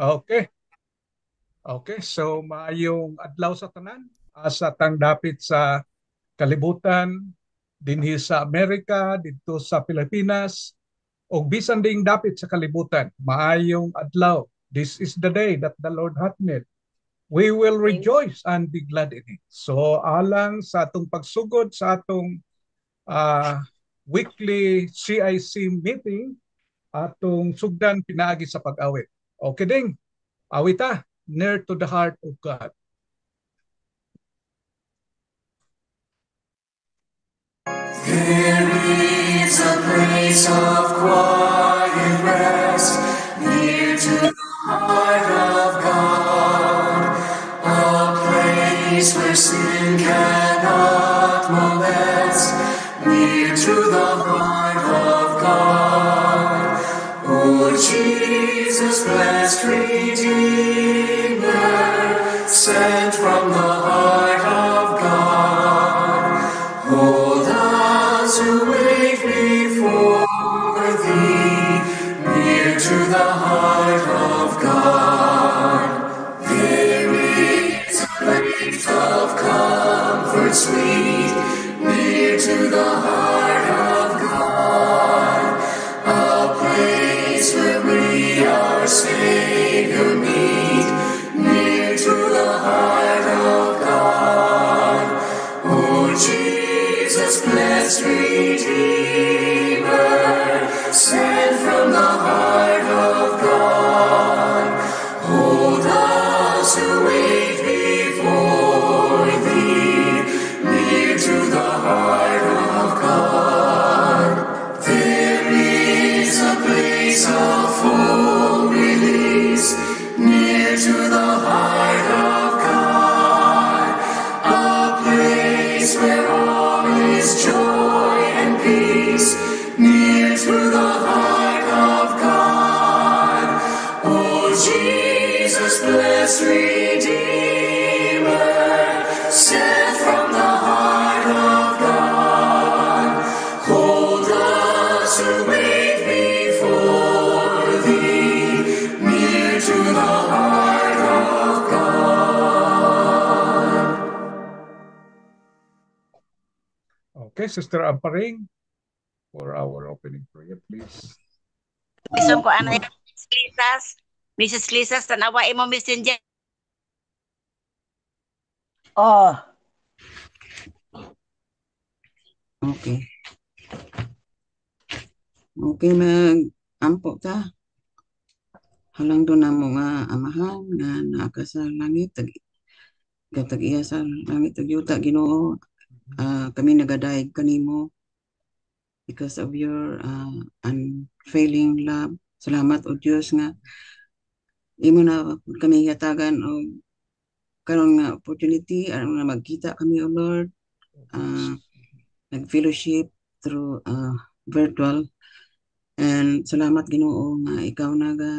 Okay. Okay. So maayong adlaw sa tanan. Asa tang dapit sa kalibutan dinhi sa Amerika, dito sa Pilipinas, o bisan ding dapit sa kalibutan. Maayong adlaw. This is the day that the Lord hath made. We will Amen. rejoice and be glad in it. So alang sa atong pagsugod sa atong uh, weekly CIC meeting, atong sugdan pinaagi sa pag-awit. Okay ding, awita, near to the heart of God. There is a place of quiet rest near to the heart of God, a place where sin cannot molest, near to the heart of God. O Jesus, blessed Redeemer, sent from the heart of God, hold us who wait before thee, near to the heart of God. There is a place of comfort sweet, near to the heart of God, a place where we our Savior meet, near to the heart of God. O Jesus, blessed Redeemer, sent from the heart of God, hold us who wait before thee, near to the heart of God. There is a place of full release, near to the heart of God, a place where all is joy and peace, near to the heart of God. O Jesus, blessed Redeemer, sent from the heart of God, hold us who wait before thee, near to the heart of God. Okay, Sister Amparing, for our opening prayer, please. Isang ko ano yan, Miss Lisas. Mrs. Lisas, tanawain mo messenger. Oh, okay. Okay, mag-ampo ta. Halang doon na mo nga amahan nga naaka sa langit. Gatag iya sa langit. Ug yuta, Ginoo. Kami nagadayeg kanimo because of your unfailing love. Salamat o Diyos nga imo na kami hatagan o karon nga opportunity aron nga magkita kami o Lord. Nag-fellowship through virtual. And salamat Ginoo nga ikaw naga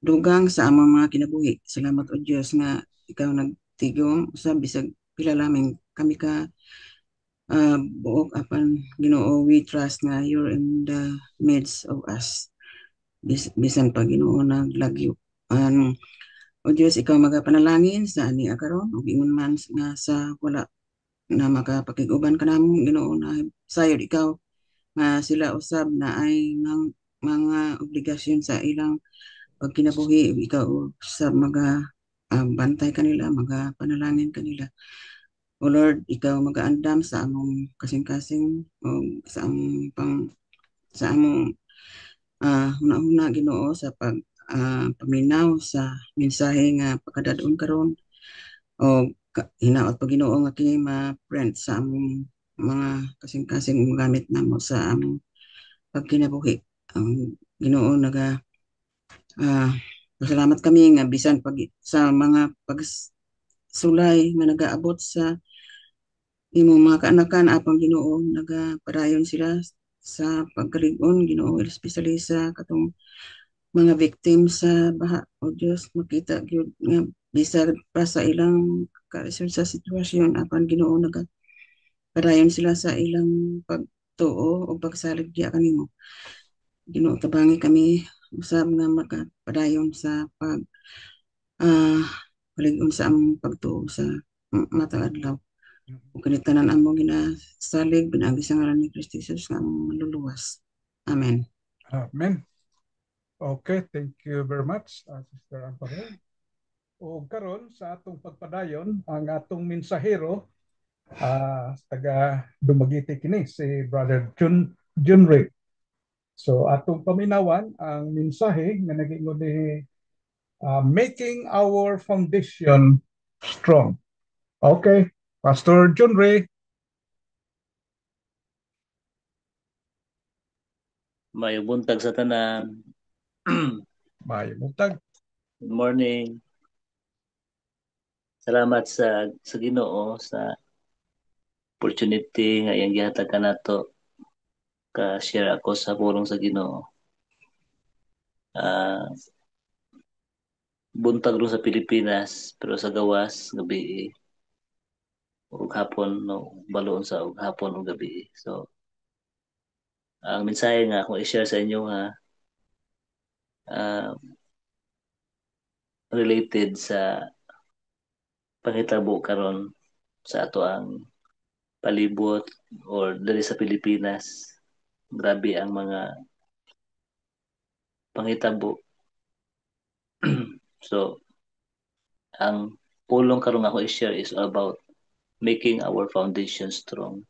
dugang sa among mga kinabuhi. Salamat o Diyos nga ikaw nagtigom sa bisag pila lamang kami ka buok apan Ginoo, we trust nga you're in the midst of us. Bisan pa Ginoo naglagyo. O Diyos, ikaw magapanalangin sa ani karon ug ingon man nga sa wala na makapakiguban ka namo Ginoo na sayod ikaw nga sila usab na ay ng mga obligasyon sa ilang pag kinabuhi, ikaw sa mga bantay kanila, mga panalangin kanila. O Lord, ikaw mag-aandam sa among kasing-kasing o sa among sa among huna-huna Ginoo sa paminaw sa mensahe nga pagkadadon karon o hinaot pa Ginoo nga kini ma-print sa among mga kasing-kasing gamit namo sa among pagkinabuhi. Ang Ginoo naga salamat kami nga bisan pag sa mga pagsulay nga nagaabot sa imo mga kaanakan apang Ginoo nagapadayon sila sa pagkalig-on Ginoo especially sa katong mga victim sa baha o Dios makita gyud nga bisan pa sa ilang kaisod sa sitwasyon apan Ginoo nagapadayon sila sa ilang pagtuo o pagsalig diya kanimo Ginoo tabangi kami usab nga makapadayon sa pag ah palig-on sa among pagtuo sa matag adlaw. Ug kani tanan among ginasalig pinaagi sa ngalan ni Kristo Jesus nga among maluluwas. Amen. Amen. Okay, thank you very much, Sister Amparo. O karon sa atong pagpadayon, ang atong mensahero, taga Dumaguete kini, si Brother Junri. So atong paminawan ang mensahe nga nag-ingon ni Making Our Foundation Strong. Okay, Pastor Junri. May buntag sa tanan. May mutag. Good morning. Salamat sa Ginoo sa opportunity nga iyang gihatag kanato ka share ako sa pulong sa Ginoo. Buntag ro sa Pilipinas pero sa gawas gabi ug hapon no baloon sa ug hapon ug gabi. So ang mensahe nga akong i-share sa inyo nga related sa panghitabo karon sa ato ang palibot or dali sa Pilipinas. Grabe ang mga panghitabo. So ang pulong karon ako i-share is about making our foundation strong.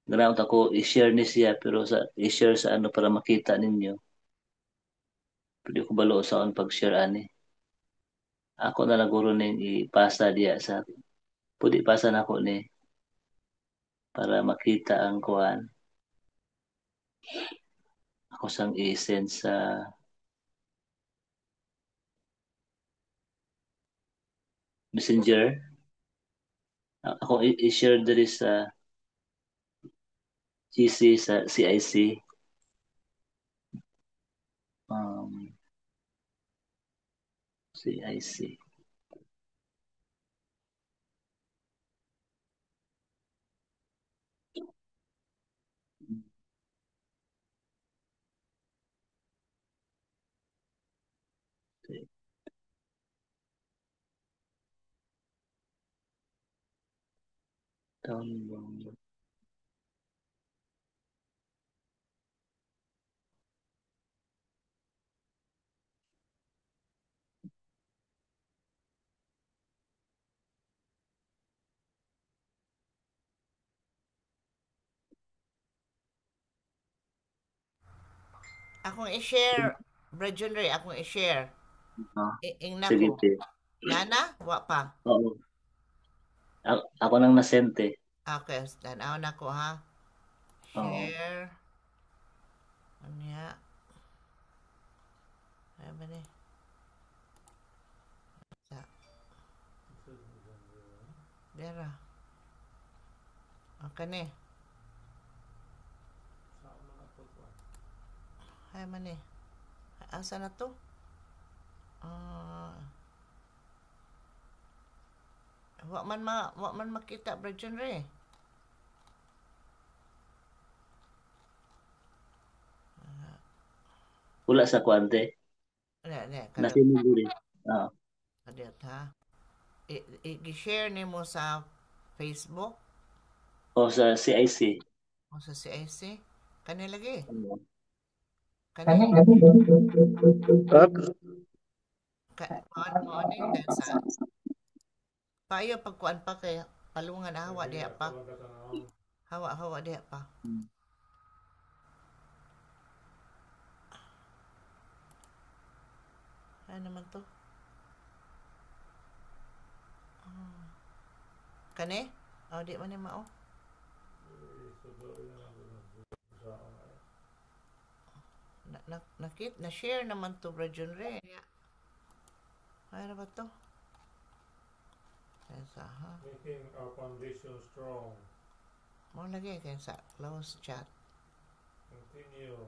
Ganaon ako i-share ni siya pero i-share sa ano para makita ninyo. Pwede ko balo sa on pag-share ani. Ako na naguro ning ipasa diya sa pwede ipasa na ako ni para makita ang kuan. Ako sang i-send sa Messenger. Ako i-share diri sa GC sa CIC. CIC. Okay. Download. Akong i-share. Brad Junri, akong i-share. Ingna Sige, ko. Nana? Wa pa. Oo. Ako nang nasente. Okay, tanaw na ko ha. Share. Ano ya? Ay ba ni? Dera. Okay ni. Ay man ni. Asa na to? Wa man makita Brad Junri. Wala sa kwante. Nasinuguri. Oo. Kadiyat ha. I-share ni mo sa Facebook O sa CIC. o sa CIC. Kani lagi. Ano? Kani. Mo ni sa payo pagkuan pa kay palungan hawa diha pa. Hawa diha pa. Ano naman to? Kani? Di man ni mao. Na-share naman to Brad Junri. Ano ba to? Making our foundation strong. Mo lagi kay sa close chat. Continue.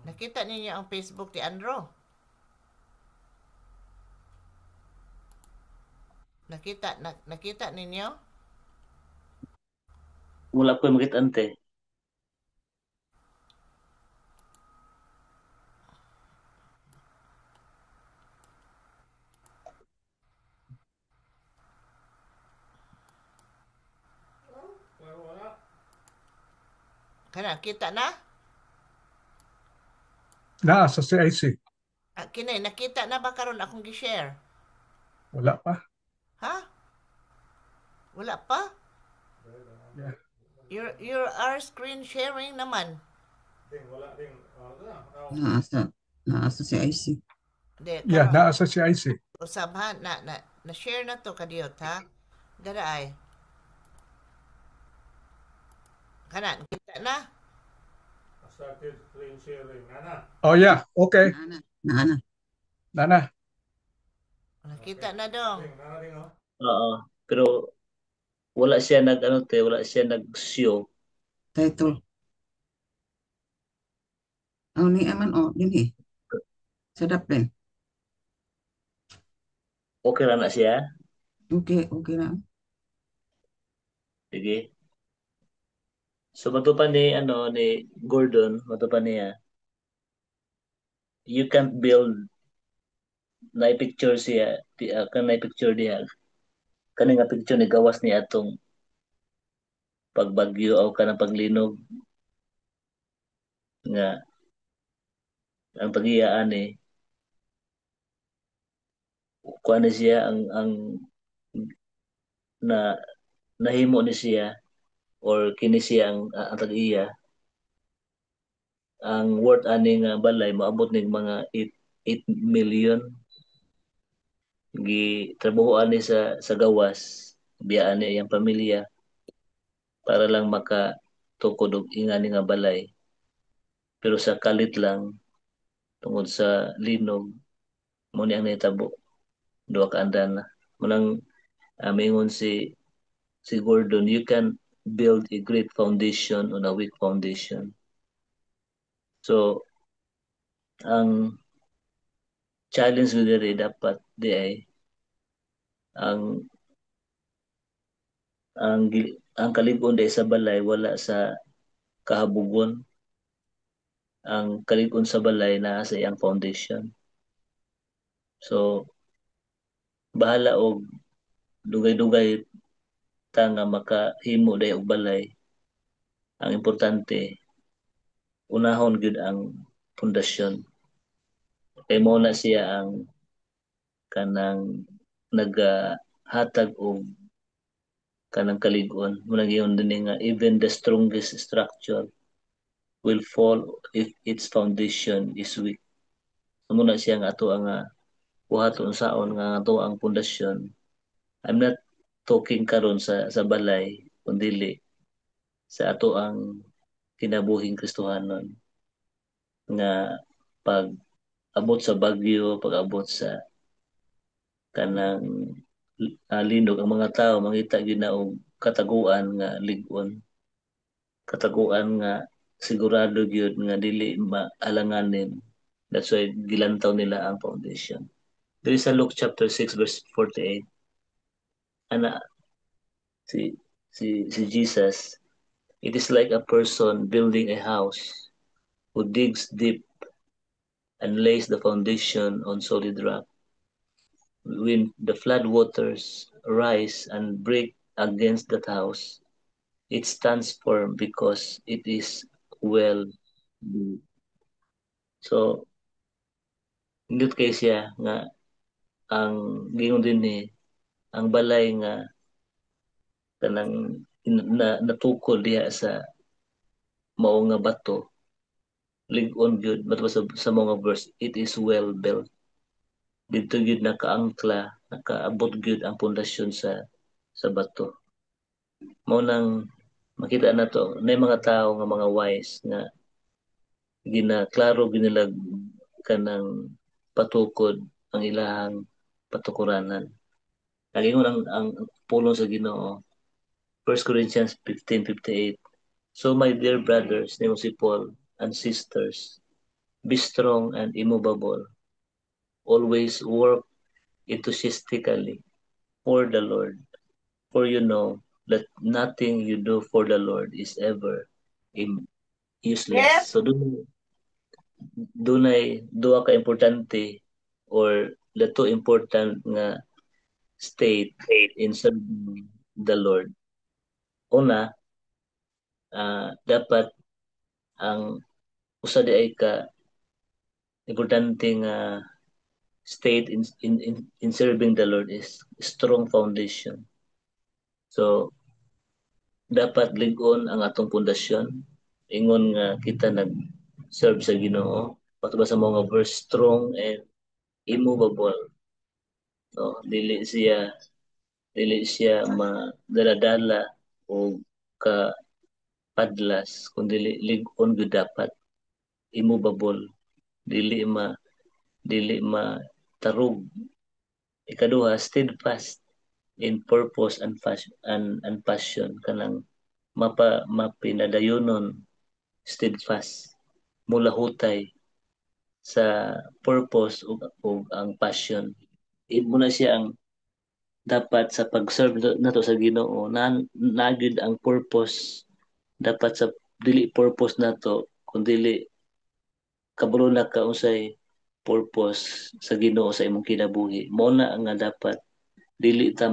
Nakita ninyo ang Facebook ni Andro? Nakita ninyo? wala ko makita ante. Wala. Kana, kita na? Naa sa CIC. Kinay, nakita na ba karon akong gi-share? Wala pa. Ha? Wala pa? Yeah. You are screen sharing naman. Ding, wala ding. Naasa si IC. De, Yeah, karon naa sa CIC. usab ha, na share na to kadiyot ha. Dara ay. Kana, kita na? I started screen sharing. Nana. Oh yeah, okay. Naana. Nana. Nakita na dong. Ding, nana ding oh. Oo. Pero wala siya wala siya nag-show. Title. Ni aman din sa dapen. Okay ra na siya. Okay na. Sige. So matupan ni Gordon, matupan niya. You can't build na picture siya, kan na picture diya. Kani nga picture ni gawas ni atong pagbagyo o kanang paglinog nga ang pag-iyaan kuha ni siya ang na nahimo ni siya or kini siya ang tag-iya ang worth ani nga balay maabot ning mga 8 million gi trabahoan ni sa gawas biyaan ni iyang pamilya para lang makatukod og ingani nga balay pero sa kalit lang tungod sa linog mo ni ang nahitabo duha ka andan na munang mingon si Gordon, you can build a great foundation on a weak foundation. So, ang challenge mo diri dapat di ay ang ang kalig-on di sa balay wala sa kahabugon. Ang kalig-on sa balay naa sa iyang foundation. So, bahala og dugay-dugay ta nga makahimo day og balay. Ang importante unahon gyud ang pundasyon. Kay mo na siya ang kanang naghatag og kanang kalig-on muna giyon din nga even the strongest structure will fall if its foundation is weak. Muna siya nga ato ang buhaton saon nga ato ang pundasyon. I'm not talking karon sa balay kundi sa ato ang kinabuhing Kristohanon nga pag abot sa bagyo, pag abot sa kanang linog ang mga tao mangita gyud na og kataguan nga lig-on kataguan nga sigurado gyud nga dili maalanganin. That's why gilantaw nila ang foundation. There is a Luke chapter 6 verse 48. Ana si Jesus, it is like a person building a house who digs deep and lays the foundation on solid rock. When the flood waters rise and break against that house, it stands firm because it is well built. So, indot kay siya nga ang gingon din ang balay nga kanang natukol diha sa mao nga bato lig-on gyud bato sa mga verse it is well built dito gyud nakaangkla nakaabot gyud ang pundasyon sa bato mao nang makita na to na mga tao nga mga wise nga ginaklaro ginilag kanang patukod ang ilahang patukuranan nagingon ang pulong sa Ginoo 1 Corinthians 15:58. So my dear brothers, nimo si Paul and sisters, be strong and immovable. Always work enthusiastically for the Lord, for you know that nothing you do for the Lord is ever useless. Yes. So dunay duha ka importante or dato important nga state in serving the Lord. Una, dapat ang usa di ay ka importante nga state in serving the Lord is strong foundation. So dapat lig-on ang atong pundasyon ingon nga kita nag-serve sa Ginoo patubas sa mga verse strong and immovable. No, dili siya madala-dala o ka padlas kundi lig-on gyud dapat immovable, dili ma tarug. Ikaduha, steadfast in purpose and passion kanang mapinadayonon steadfast mula hutay sa purpose ug ang passion. Imo na siya ang dapat sa pag-serve nato sa Ginoo na gyud ang purpose dapat sa dili purpose nato kundi kabalo na ka unsay purpose sa Ginoo sa imong kinabuhi. Mao na nga dapat dili ta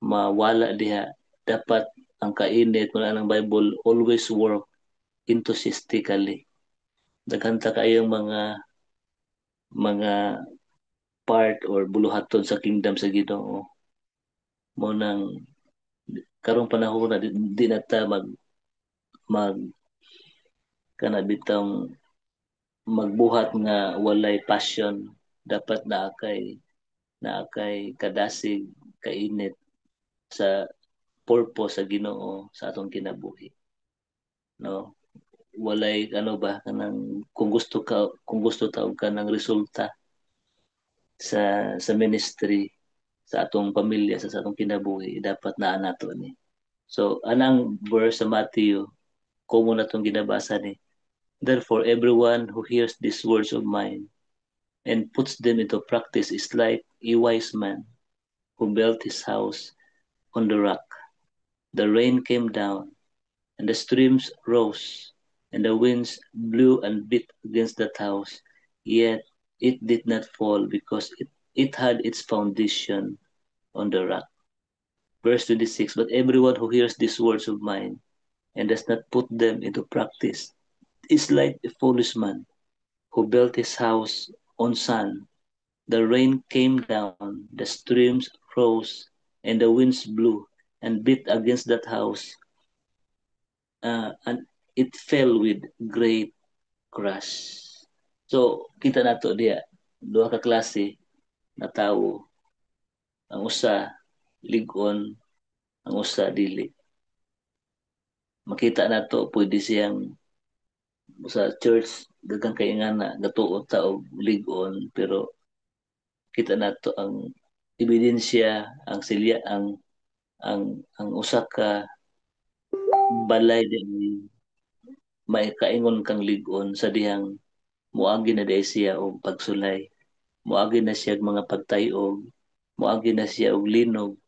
mawala diha. Dapat ang kainit kung anang Bible always work enthusiastically. Daghan ta kayong mga part or buluhaton sa kingdom sa Ginoo. Mo nang karong panahon na di na ta mag kana bitong magbuhat nga walay passion. Dapat naakay kadasig kainit sa purpose sa Ginoo sa atong kinabuhi. No, walay ano ba kanang kung gusto ta og kanang resulta sa ministry sa atong pamilya sa atong kinabuhi dapat naa nato ni. So anang verse sa Matthew komo na tong ginabasa ni. Therefore everyone who hears these words of mine and puts them into practice is like a wise man who built his house on the rock. The rain came down and the streams rose and the winds blew and beat against that house, yet it did not fall because it had its foundation on the rock. Verse 26, but everyone who hears these words of mine and does not put them into practice is like a foolish man who built his house on sand. The rain came down, the streams rose, and the winds blew and beat against that house, and it fell with great crash. So, kita nato diya, duha ka klase na tawo. Ang usa, lig-on, ang usa, dili. Makita nato, pwede siyang sa church, dagang kay nga na, gatuot ta og lig-on, pero kita nato ang ebidensya, ang silya, ang usa ka balay din may kaingon kang lig-on sa dihang muagi na dai siya og pagsulay, muagi na siya og mga pagtayog, muagi na siya og linog,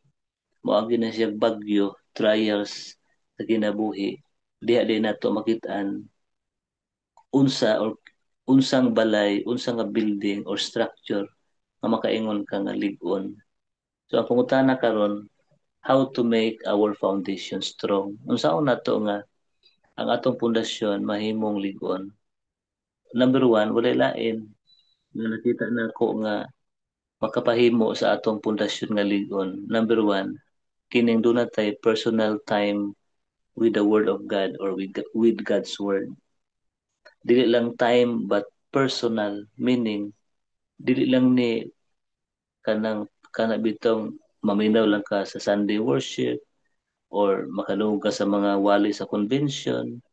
muagi na siya og bagyo, trials sa kinabuhi. Diha din nato makit-an unsang balay, unsang nga building or structure nga makaingon ka nga lig-on. So ang pangutana karon, how to make our foundation strong? Unsaon nato nga ang atong pundasyon mahimong lig-on? Number 1, walay lain nga nakita nako nga makapahimo sa atong pundasyon nga lig-on. Number 1, kining do natay personal time with the Word of God or with God's Word. Dili lang time but personal, meaning dili lang ni kana bitong maminaw lang ka sa Sunday worship or makalungog ka sa mga wali sa convention,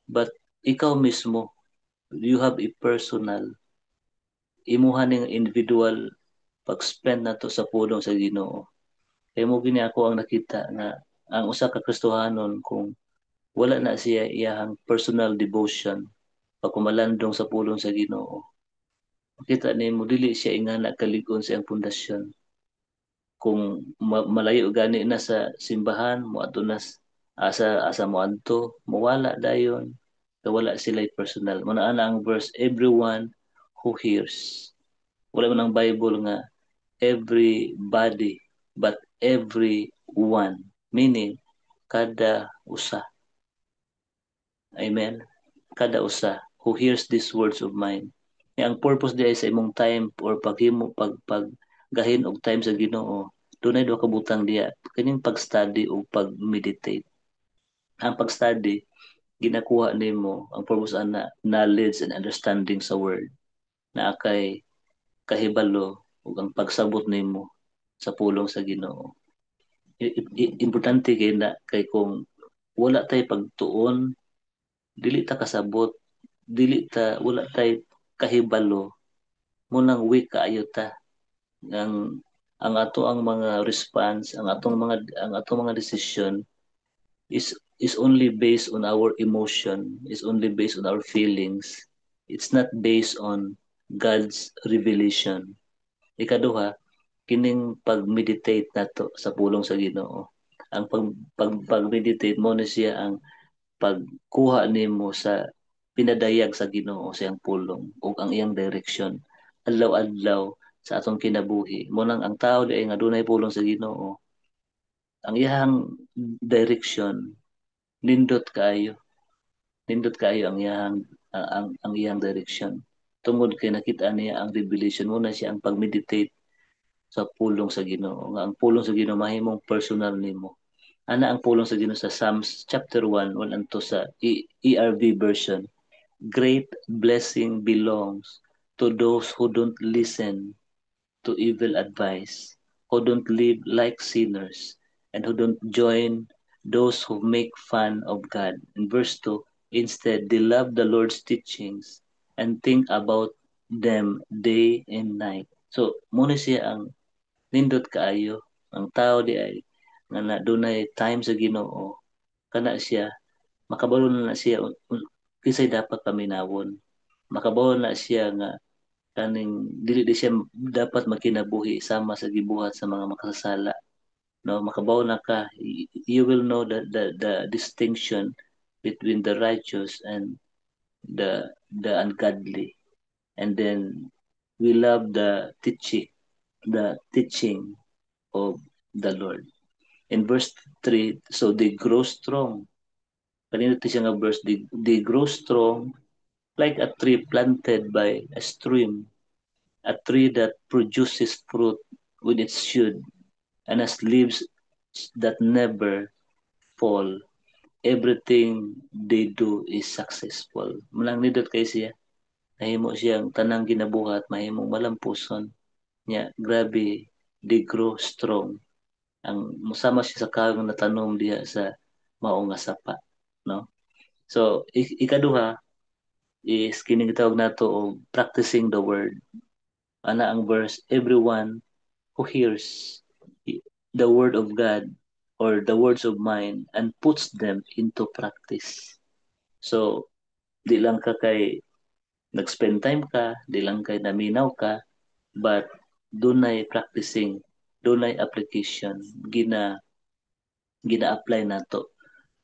but ikaw mismo, you have a personal, imuha ning individual pag-spend nato sa pulong sa Ginoo. Kaya mo gini ako ang nakita nga ang usa ka Kristohanon kung wala na siya iyahang personal devotion pagkumalandong sa pulong sa Ginoo, makita nimo dili siya ingana kalig-on sa iyang pundasyon. kung malayo gani na sa simbahan mo ato na asa mo adto mawala dayon wala sila personal mo na ang verse everyone who hears wala man ang Bible nga everybody but everyone meaning kada usa amen kada usa who hears these words of mine ang purpose diay sa imong time or paghimo paggahin og time sa Ginoo dunay duha ka butang diya kining pag-study o pag-meditate ang pag-study ginakuha nimo ang purpose ana knowledge and understanding sa word na kay kahibalo ug ang pagsabot nimo sa pulong sa Ginoo importante kay na kay kung wala tay pagtuon dili ta kasabot dili ta wala tay kahibalo mo nang weak kaayo ta ang ato ang mga response ang atong mga decision is only based on our emotion is only based on our feelings it's not based on God's revelation ikaduha kining pag-meditate nato sa pulong sa Ginoo ang pag-meditate mo na siya ang pagkuha nimo sa pinadayag sa Ginoo sa iyang pulong ug ang iyang direksyon adlaw-adlaw sa atong kinabuhi mo nang ang tao di ay nga dunay pulong sa Ginoo ang iyang direksyon nindot kaayo ang iyang direksyon tungod kay nakita niya ang revelation mo na siya ang pag-meditate sa pulong sa Ginoo nga ang pulong sa Ginoo mahimong personal nimo ana ang pulong sa Ginoo sa Psalms chapter 1 and 2 sa ERV version great blessing belongs to those who don't listen to evil advice, who don't live like sinners, and who don't join those who make fun of God. In verse 2, instead, they love the Lord's teachings and think about them day and night. So, muna siya ang nindot kaayo, ang tao di ay nga na dunay time sa Ginoo, kana siya makabalo na siya kisay dapat paminawon. Makabalo na siya nga kaning dili di siya dapat makinabuhi sama sa gibuhat sa mga makasasala no makabaw na ka you will know the distinction between the righteous and the ungodly and then we love the teaching of the Lord in verse 3 so they grow strong kanina siya nga verse they grow strong like a tree planted by a stream a tree that produces fruit when it should, and has leaves that never fall. Everything they do is successful. Mulang nidot kay siya, nahimo siyang tanang ginabuhat, mahimong malampuson. Nya, grabe, they grow strong. Ang musama siya sa kagong natanom diha sa maong nga sapa. No? So, ikaduha is kining gitawag nato og practicing the word ana ang verse everyone who hears the word of God or the words of mine and puts them into practice so di lang ka kay nag-spend time ka di lang kay naminaw ka but dunay practicing dunay application gina-apply nato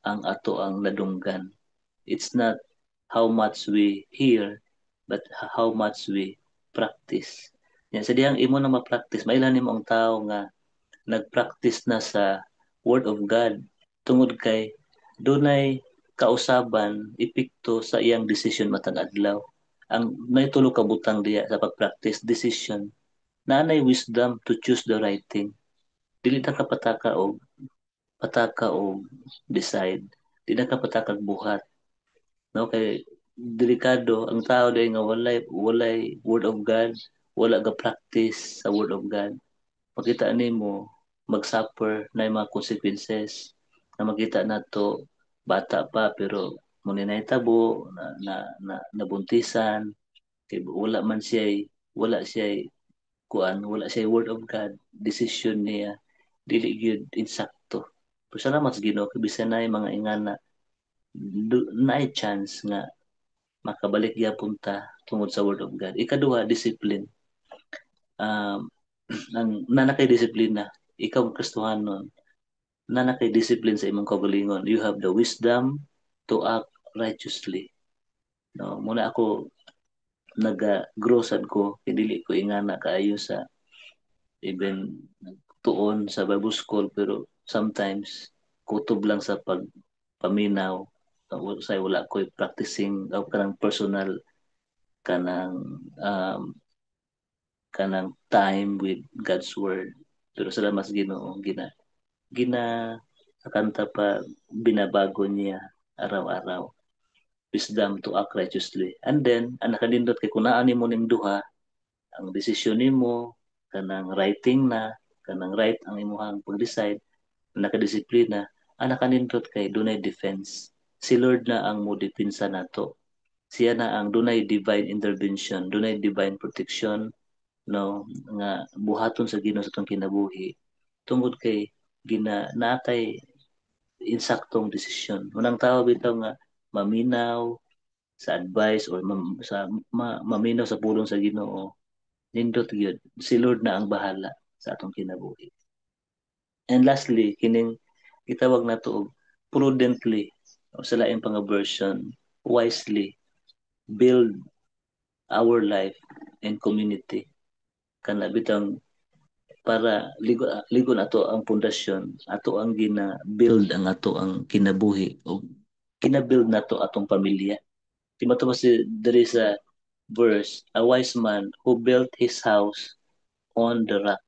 ang ato ang nadunggan it's not how much we hear but how much we practice. Yan, sa diyang imo na ma-practice, mailan nimo ang tao nga nag-practice na sa Word of God tungod kay dunay kausaban epekto sa iyang decision matag adlaw. Ang naitulo ka butang diya sa pag-practice decision nanay wisdom to choose the right thing. Dili ta ka pataka og decide. Dili ka pataka buhat. No kay delikado ang tao day nga walay word of God wala ga practice sa word of God makita nimo mag-suffer na yung mga consequences na makita nato bata pa pero muna na itabo nabuntisan kay wala siya wala siya word of God decision niya dili gyud insakto pero salamat sa Ginoo kay bisan na mga ingana na chance nga makabalik gyapon ta tungod sa word of God. Ikaduha, discipline. Ang nanakay disiplina ikaw Kristohanon na nakay-discipline sa imong kaugalingon. You have the wisdom to act righteously. No, muna ako naga-grow sad ko kay dili ko ingana kaayo sa even tuon sa Bible school pero sometimes kutob lang sa pagpaminaw say wala ko practicing o kanang personal kanang time with God's word pero salamat sa Ginoo gina sa kanta pa binabago niya araw-araw wisdom to act righteously and then ang nakanindot kay kunaan nimo ning duha ang desisyon nimo kanang writing na kanang right ang imong pag-decide nakadisiplina ang nakanindot kay dunay defense si Lord na ang mo depensa nato siya na ang dunay divine intervention dunay divine protection no nga buhaton sa Ginoo sa atong kinabuhi tungod kay natay insaktong desisyon unang tao bitaw nga maminaw sa advice or maminaw sa pulong sa Ginoo nindot gyud si Lord na ang bahala sa atong kinabuhi. And lastly, kining gitawag nato og prudently o sa laing pang version, wisely build our life and community. Kana bitang para ligo nato ang pundasyon, ato ang gina-build ang ato ang kinabuhi o kina-build nato atong pamilya. Di ba there is a verse, a wise man who built his house on the rock.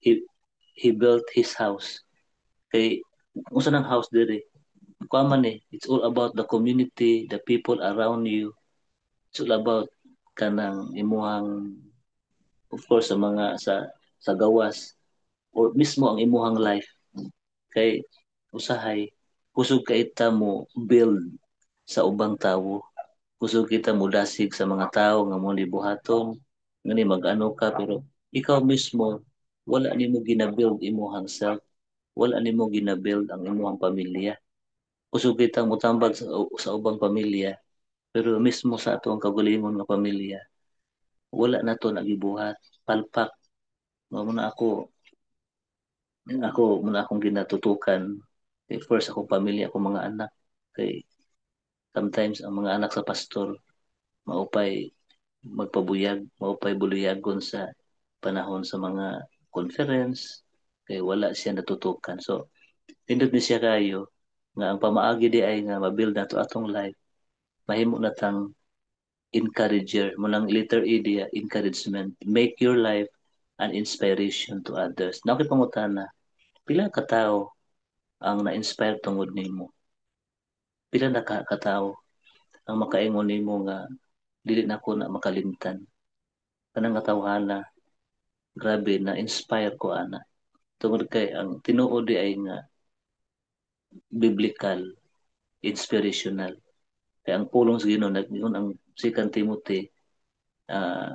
He built his house. Kay unsa nang house diri? Kuaman it's all about the community, the people around you. It's all about kanang imuhang of course sa mga sa gawas or mismo ang imuhang life. Kay usahay kusog kaita mo build sa ubang tawo. Kusog kita mo dasig sa mga tawo nga mo libuhaton, ngani mag-ano ka pero ikaw mismo wala nimo gina-build imuhang self, wala nimo gina-build ang imuhang pamilya. Kusog kitang mutambag sa ubang pamilya, pero mismo sa atong kagalingon nga pamilya, wala na to nagibuhat, palpak. Muna akong ginatutukan. Kay first akong pamilya, akong mga anak. Kay sometimes ang mga anak sa pastor, maupay magpabuyag, maupay buluyagon sa panahon sa mga conference, kay wala siya natutukan. So, tindot ni siya kayo, nga ang pamaagi di ay nga mabuild nato atong life mahimo na tang encourager mo nang letter E dia encouragement make your life an inspiration to others na pangutana pila ka tawo ang na-inspire tungod nimo pila na ka tawo ang makaingon nimo nga dili na ko na makalimtan kanang katawhana grabe na inspire ko ana tungod kay ang tinuod di ay nga biblical inspirational. Kaya ang pulong sa Ginoo nag-ingon ang 2 Timothy uh,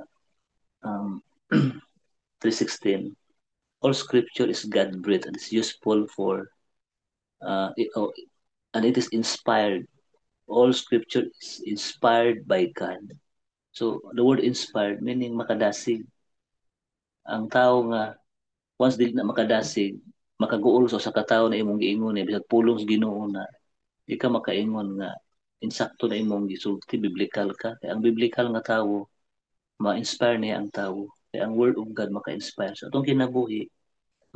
um, 3:16 all scripture is God-breathed and is useful for and it is inspired. All scripture is inspired by God. So the word inspired meaning makadasig. Ang tao nga once dili na makadasig, makaguol sa katawo na imong giingon bisag pulong sa Ginoo na di ka makaingon nga insakto na imong gisulti biblical ka kay ang biblical nga tawo ma-inspire niya ang tawo kay ang word of God maka-inspire so atong kinabuhi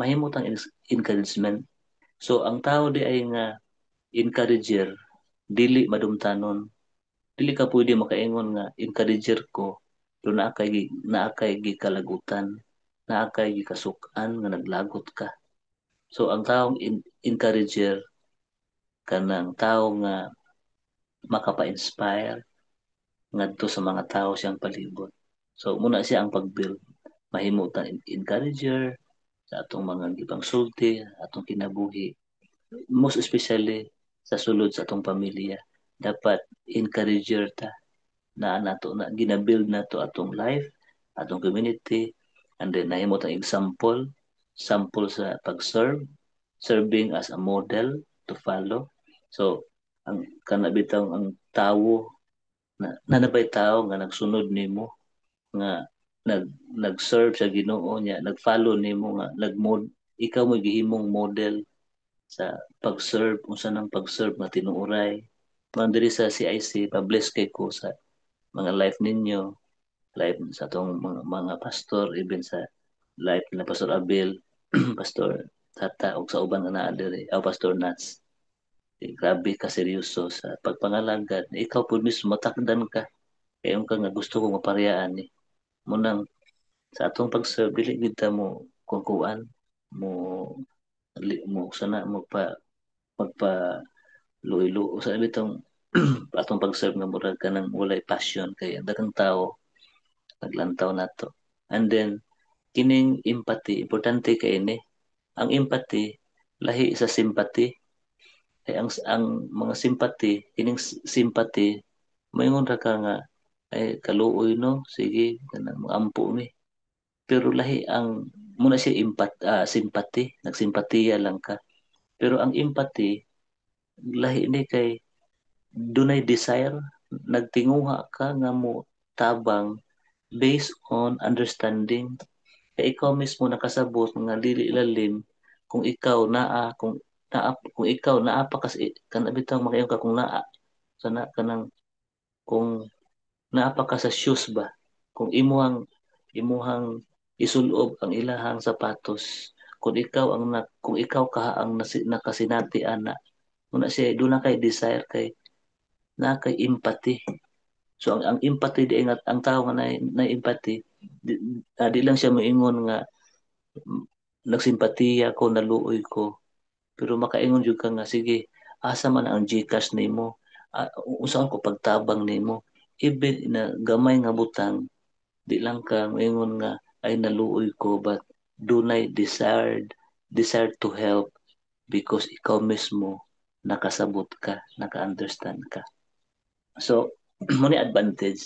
mahimot ang encouragement so ang tawo di ay nga encourager dili madumtanon dili ka pwede makaingon nga encourager ko pero naakay gikalagutan naakay gikasukan nga naglagot ka so ang taong encourager kanang tao nga makapa-inspire ngadto sa mga tao siyang palibot. So muna siya ang pag-build. Mahimo ta encourager sa atong mga gibang sulti, atong kinabuhi. Most especially sa sulod sa atong pamilya. Dapat encourager ta na nato na gina-build nato atong life, atong community, and then nahimo ta example, sample sa pag-serve, serving as a model to follow. So ang kanabitang ang tawo na nanabay tao nga nagsunod nimo nga nag-serve sa Ginoo niya nag-follow nimo nga ikaw mo gihimong model sa pag-serve, unsa nang pag-serve nga tinuoray. Man diri sa CIC, pa-bless kay ko sa mga life ninyo, life sa atong mga pastor, even sa life na Pastor Abel, Pastor Tata, o sa uban nga naa diri, Pastor Nats. Grabe ka seryoso sa pagpangalagad. Ikaw po mismo matakdan ka. Kaya ka nga gusto ko mapariyaan ni. Munang sa atong pag-serve, dili kita mo kukuan, mo sana magpa luilo sa bitong atong pag-serve nga murag ka ng walay passion kay daghang tao naglantaw nato. And then kining empathy, importante kay ini. Ang empathy lahi sa sympathy. Kay ang mga sympathy, kining sympathy mayngon ra ka nga ay kaluoy no, sige kanang ampo mi. Pero lahi ang muna siya sympathy, nagsimpatiya lang ka. Pero ang empathy lahi ni kay dunay desire, nagtinguha ka nga mo tabang based on understanding. Kaya ikaw mismo nakasabot nga dili ilalim kung ikaw kung ikaw naa pa kasi kana bitaw makayo ka kung naa sana kanang kung naa pa ka sa shoes ba kung imuhang isulob ang ilahang sapatos kung ikaw ka ang nakasinati ana muna siya doon na kay desire kay na kay empathy. So ang empathy di ingat ang tao nga na empathy di lang siya moingon nga nagsimpatiya ko naluoy ko pero makaingon jud ka nga sige asa man ang GCash nimo usaon ko pagtabang nimo even na gamay nga butang di lang ka moingon nga ay naluoy ko but dunay desire to help because ikaw mismo nakasabot ka naka-understand ka. So mo ni advantage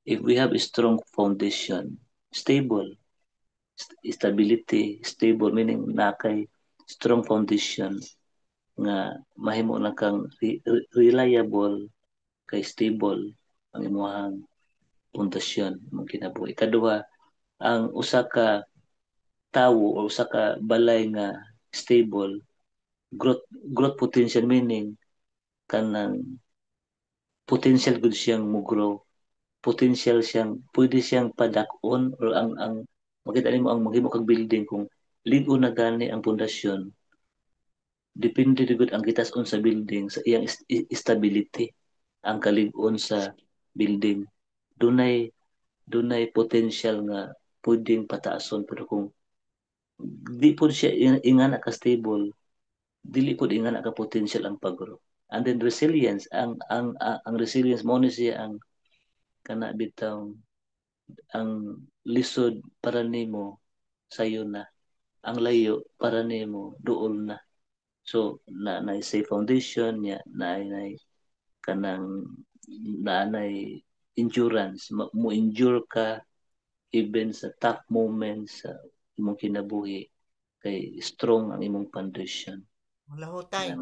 if we have a strong foundation, stable meaning na kay strong foundation nga mahimo na kang reliable kay stable ang imong pundasyon mong kinabuhi. Ikaduha, ang usa ka tawo o usa ka balay nga stable growth potential meaning kanang potential gud siyang mo grow pwede siyang padak-on or ang makita nimo ang maghimo kag building kung lig-on na gani ang pundasyon depende gud ang gitas-on sa building sa iyang stability ang kalig-on sa building dunay potential nga pwedeng pataason pero kung di po siya ingana ka stable dili po ingana ka potential ang pag-grow. And then resilience ang resilience mo ni siya ang kana bitaw ang lisod para nimo sayo na ang layo para nimo duol na so na say foundation niya na kanang naanay endurance mo endure ka even sa tough moments sa imong kinabuhi kay strong ang imong foundation Mulahutay.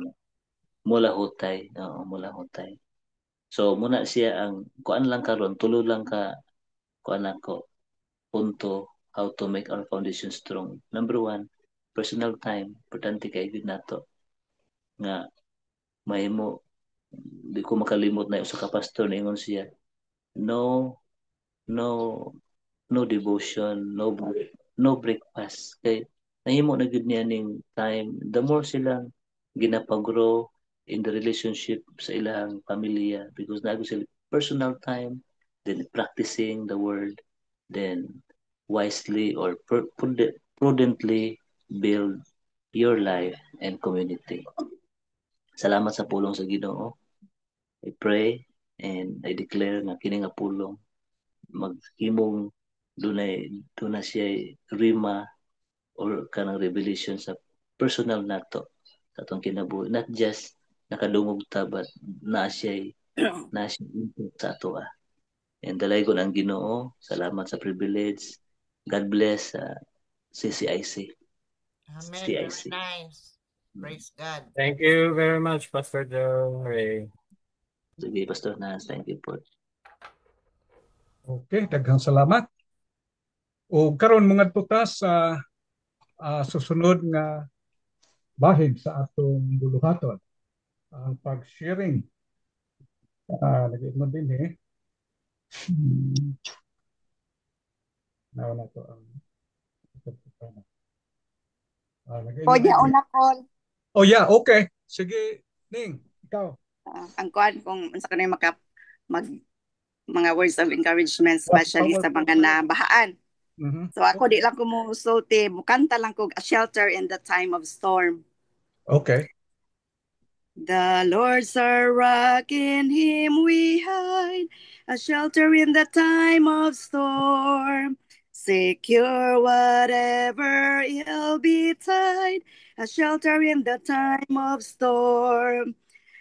mula hutay so muna siya ang kuan lang karon tulo lang ka kuan ako punto how to make our foundation strong. Number 1, personal time. Importante kay gid nato nga mahimo di ko makalimot na usa ka pastor ningon siya no no no devotion no breakfast kay nahimo na gid niya ning time the more silang ginapag-grow in the relationship sa ilang pamilya because nago sila personal time then practicing the word then wisely or prudently build your life and community. Salamat sa pulong sa Ginoo. I pray and I declare nga kini nga pulong maghimong dunay siya rima or kanang revelation sa personal nato sa atong kinabuhi not just nakadungog ta but na siya sa ato and dalaygon ang Ginoo salamat sa privilege God bless CCIC Amen. Very CIC nice. Praise God. Thank you very much, Pastor Joe Ray. sige Pastor Nas thank you po Okay, daghang salamat. O karon mga tuta sa susunod nga bahin sa atong buluhaton ang pag-sharing. Lagi mo din eh. Hmm, Now na to ang lagi mo Pwede din eh. una call. Oh yeah, okay. Sige, Ning, ikaw. Ang kuan kung unsa kanay mag mga words of encouragement What especially sa powerful mga word. nabahaan. So ako di lang ko musulti, mukanta lang ko a shelter in the time of storm. Okay. The Lord's our rock, in him we hide, a shelter in the time of storm. Secure whatever ill betide, a shelter in the time of storm.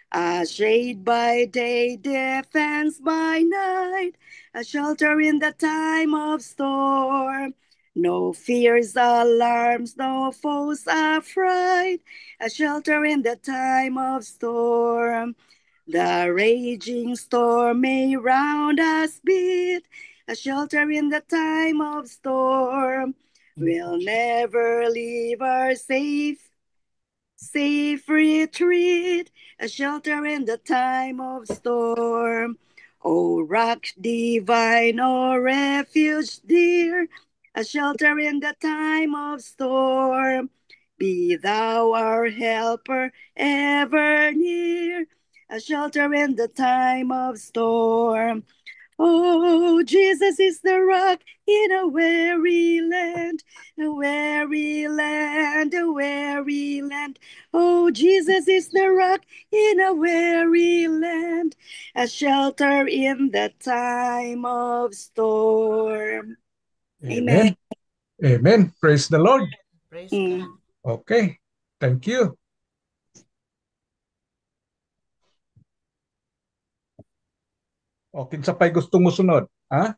A shade by day, defense by night, a shelter in the time of storm. No fears, alarms, no foes affright, a shelter in the time of storm. The raging storm may round us beat, a shelter in the time of storm. We'll never leave our safe retreat, a shelter in the time of storm. O rock divine, O refuge dear, a shelter in the time of storm. Be thou our helper ever near, a shelter in the time of storm. Oh, Jesus is the rock in a weary land, a weary land, a weary land. Oh, Jesus is the rock in a weary land, a shelter in the time of storm. Amen. Amen. Amen. Praise the Lord. Praise Mm. God. Okay. Thank you. O, kinsa pa'y gusto mo sunod? Ha?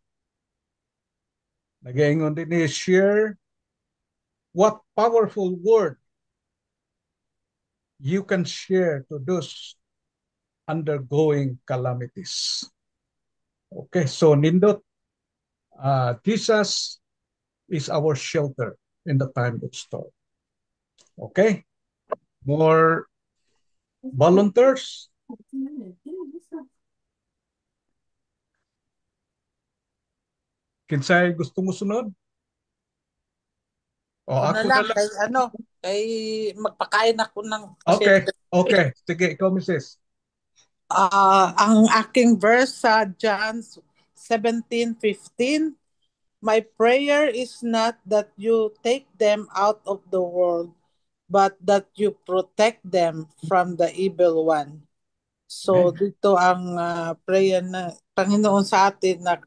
Nagaingon din ni share what powerful word you can share to those undergoing calamities. Okay, so nindot, Jesus is our shelter in the time of storm. Okay, more volunteers? Kinsay gusto mo sunod? O Ako na ako na lang, lang. kay magpakain ako ng Okay, pasyente. okay. Sige, ikaw, Mrs. Ang aking verse sa John 17:15, my prayer is not that you take them out of the world, but that you protect them from the evil one. So Amen. dito ang prayer na Panginoon sa atin na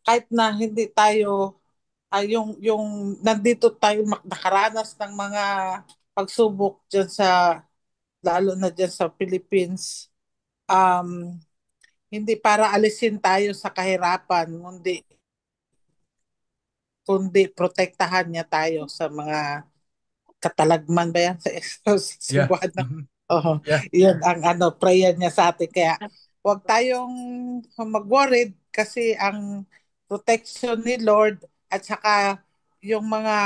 kahit na hindi tayo yung nandito tayo nakaranas ng mga pagsubok diyan sa lalo na diyan sa Philippines, um hindi para alisin tayo sa kahirapan, kundi protektahan niya tayo sa mga katalagman ba yan sa Yeah. Cebuano. Mhm. Oo, Yeah. yun ang prayer niya sa atin. Kaya huwag tayong mag-worried kasi ang protection ni Lord at saka yung mga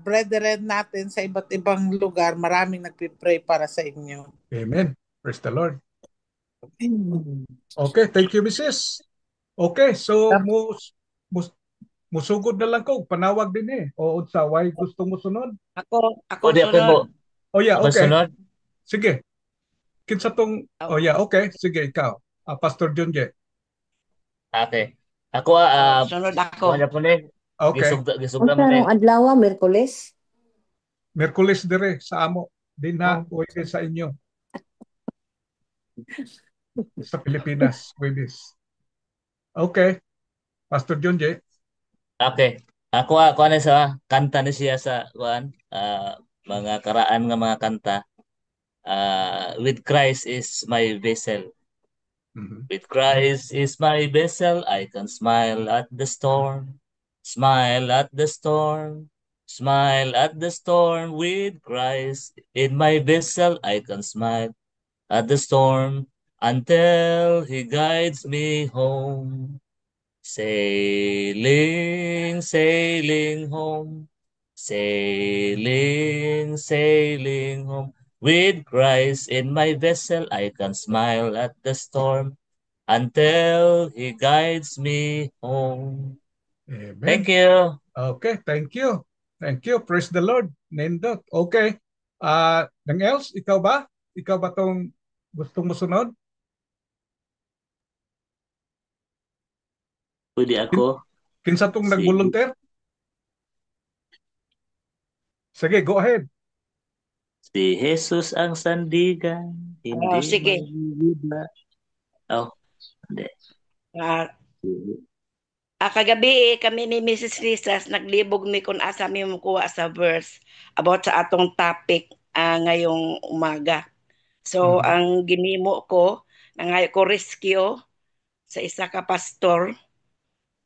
brethren natin sa iba't ibang lugar, maraming nagpipray para sa inyo. Amen. Praise the Lord. Okay, thank you, Mrs. Okay, so musugod na lang ko, panawag din eh. O sa why gusto mo sunod? O di ako mo. Oh yeah, Ako okay. sunod. Sige. Kinsa tong Oh yeah, okay. Sige, ikaw. Pastor Junje. Okay. Ako Sunod ako. kuha na po ni. Okay. Gisugda mo Unsa ni. adlaw, Miyerkules? Merkulis dire sa amo. Din na Oh. pwede sa inyo. Sa Pilipinas, Webis. Okay. Pastor Junje. Okay. Ako na sa kanta ni siya sa mga karaan nga mga kanta. With Christ is my vessel. Mhm. With Christ is my vessel, I can smile at the storm. Smile at the storm. Smile at the storm. With Christ in my vessel, I can smile at the storm until He guides me home. Sailing, sailing home. Sailing, sailing home. With Christ in my vessel, I can smile at the storm until He guides me home. Thank Amen. you. Okay, thank you. Thank you. Praise the Lord. Nindot. Okay. Nang else, ikaw ba? Ikaw ba tong gustong musunod? Pwede ako. Kinsa tong Si, nag-volunteer? Sige, go ahead. si Jesus ang sandigan, hindi Sige. magigiba. Oh, hindi. Ah, kagabi kami ni Mrs. Risas naglibog mi kung asa mi mukuha sa verse about sa atong topic ngayong umaga. So, Mhm. ang ginimo ko, nangayo ko rescue sa isa ka pastor.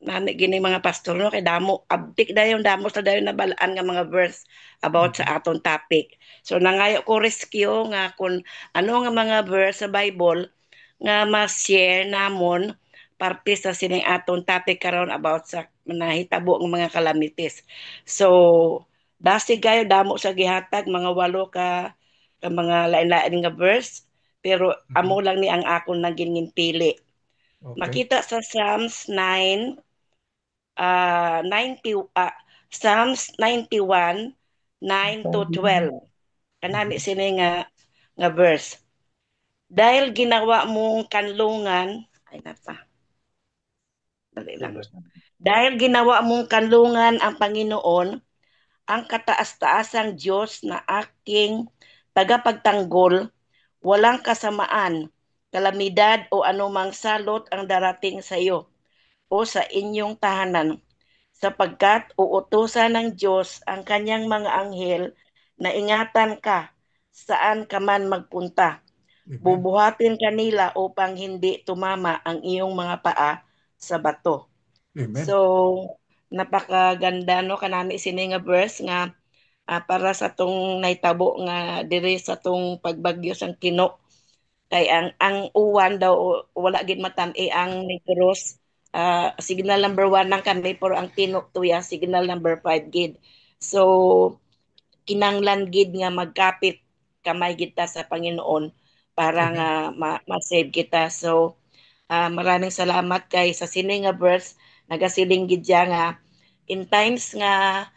Nami gini mga pastor no kay damo abdik dayon damo sa dayon nabalaan nga mga verse about sa atong topic. So nangayo ko rescue nga kung ano nga mga verse sa Bible nga ma-share namon parte sa sining atong topic karon about sa nahitabo ng mga calamities. So basig kayo damo sa gihatag mga 8 ka mga lain-lain nga verse pero amo lang ni ang akon nang ginpili. Okay. Makita sa Psalms 9 90 Psalms 91 9 to 12 kanami sini nga verse. Dahil ginawa mong kanlungan, ay napa. Dali lang. Dahil ginawa mong kanlungan ang Panginoon, ang kataas-taasang Diyos na aking tagapagtanggol, walang kasamaan, kalamidad o anumang salot ang darating sa iyo o sa inyong tahanan sapagkat uutusan ng Diyos ang kanyang mga anghel na ingatan ka saan ka man magpunta. Amen. Bubuhatin kanila upang hindi tumama ang iyong mga paa sa bato. Amen. So, napakaganda no kanami sini nga verse nga para sa tong naitabo nga diri sa tong pagbagyo sang Kino kay ang uwan daw wala gid matan ang Negros signal number 1 lang kami pero ang Kino tuya signal number 5 gid. So kinanglan gid nga magkapit kamay kita sa Panginoon para Amen. nga ma-save kita. So maraming salamat kay sa sini nga verse nagasiling gid siya nga in times nga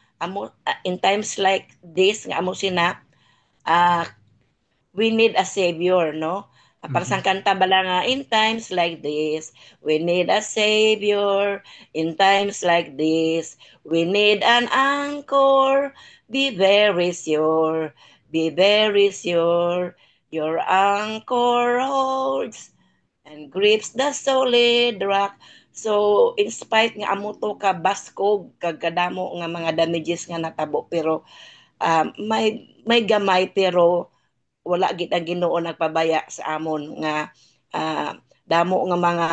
in times like this nga amo sina we need a savior no para sa kanta bala nga in times like this we need a savior in times like this we need an anchor be very sure your anchor holds and grips the solid rock. So, in spite nga amo to ka baskog kag kadamo nga mga damages nga natabo pero may gamay pero wala gid ang Ginoo nagpabaya sa amon nga damo nga mga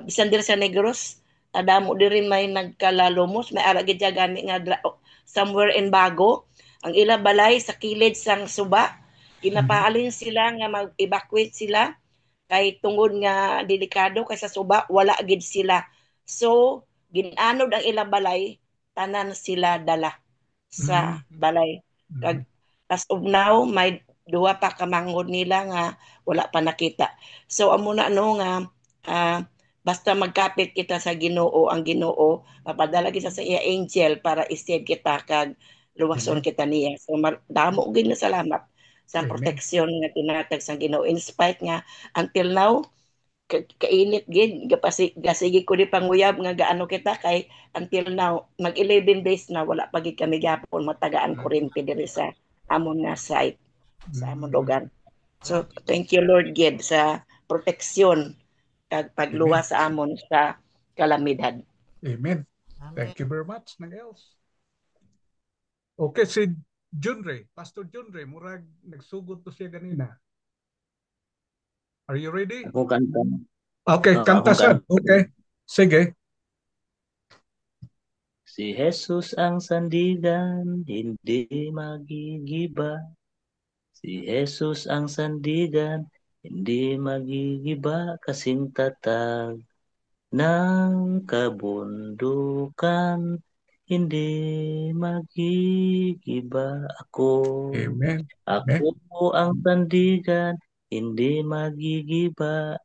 bisan diri sa Negros damo diri may nagkalalumos may ara gid gani nga somewhere in Bago ang ila balay sa kilid sang suba ginapaalin sila nga mag-evacuate sila kay tungod nga delikado kay sa suba wala gid sila so ginanod ang ilang balay tanan sila dala sa balay kag as of now may duwa pa ka manghod nila nga wala pa nakita so amo na no nga basta magkapit kita sa Ginoo ang Ginoo mapadala kita sa iya angel para i-save kita kag luwason kita niya so damo gid na salamat sa Amen. proteksyon nga tinatag sa Ginoo in spite nga until now kainit gid gasigi ko di panguyab nga gaano kita kay until now mag 11 days na wala pa gid kami gapon matagaan kuryente diri sa amon nga site sa amon lugar so thank you Lord gid sa proteksyon kag pagluwa sa amon sa kalamidad. Amen. Thank you very much. Nang else? Okay, si Junre, Pastor Junre, murag nagsugod to siya ganina. Are you ready? Ako kanta. Okay, kanta sad. Okay. Sige. Si Jesus ang sandigan, hindi magigiba. Si Jesus ang sandigan, hindi magigiba kasing tatag ng kabundukan. hindi magigiba. Ako Amen. Ako Amen. ang sandigan, hindi magigiba.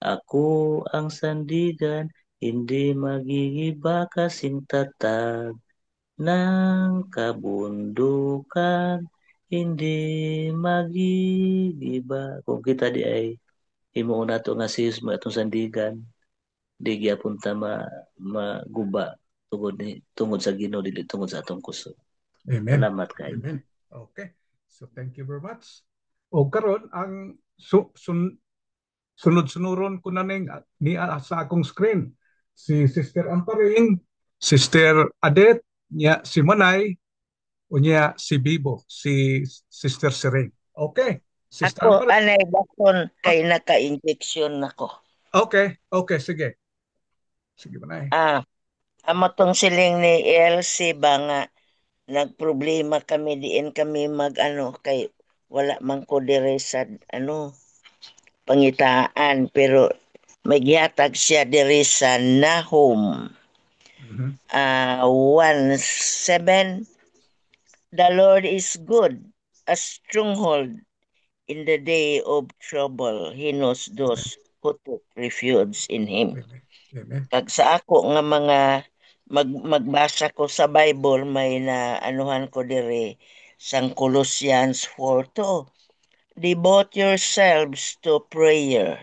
Ako ang sandigan, hindi magigiba kasing tatag ng kabundukan, hindi magigiba. Kung kita di ay himuon nato nga sis mo atong sandigan, di gyapon ta maguba tungod sa Ginoo dili tungod sa atong kusog. Amen. Salamat kayo. Amen. Okay. So thank you very much. O karon ang sunod-sunuron ko na ning ni sa akong screen si Sister Amparing, Sister Adet, niya si Manay, o niya si Bibo, si Sister Serene. Okay. Sister Ako, Amparing. anay bakon kay naka-injection nako. Okay. Okay, sige. Sige, Manay. Amo tong siling ni Elsie ba nga nagproblema kami diin kami kay wala man ko dire sa pangitaan pero may gihatag siya dire sa Nahum Mhm. 1:7. The Lord is good, a stronghold in the day of trouble. He knows those who take refuge in Him. Amen. Amen. Kag sa ako nga mga magbasa ko sa Bible may na anuhan ko dire sang Colossians 4:2. Devote yourselves to prayer,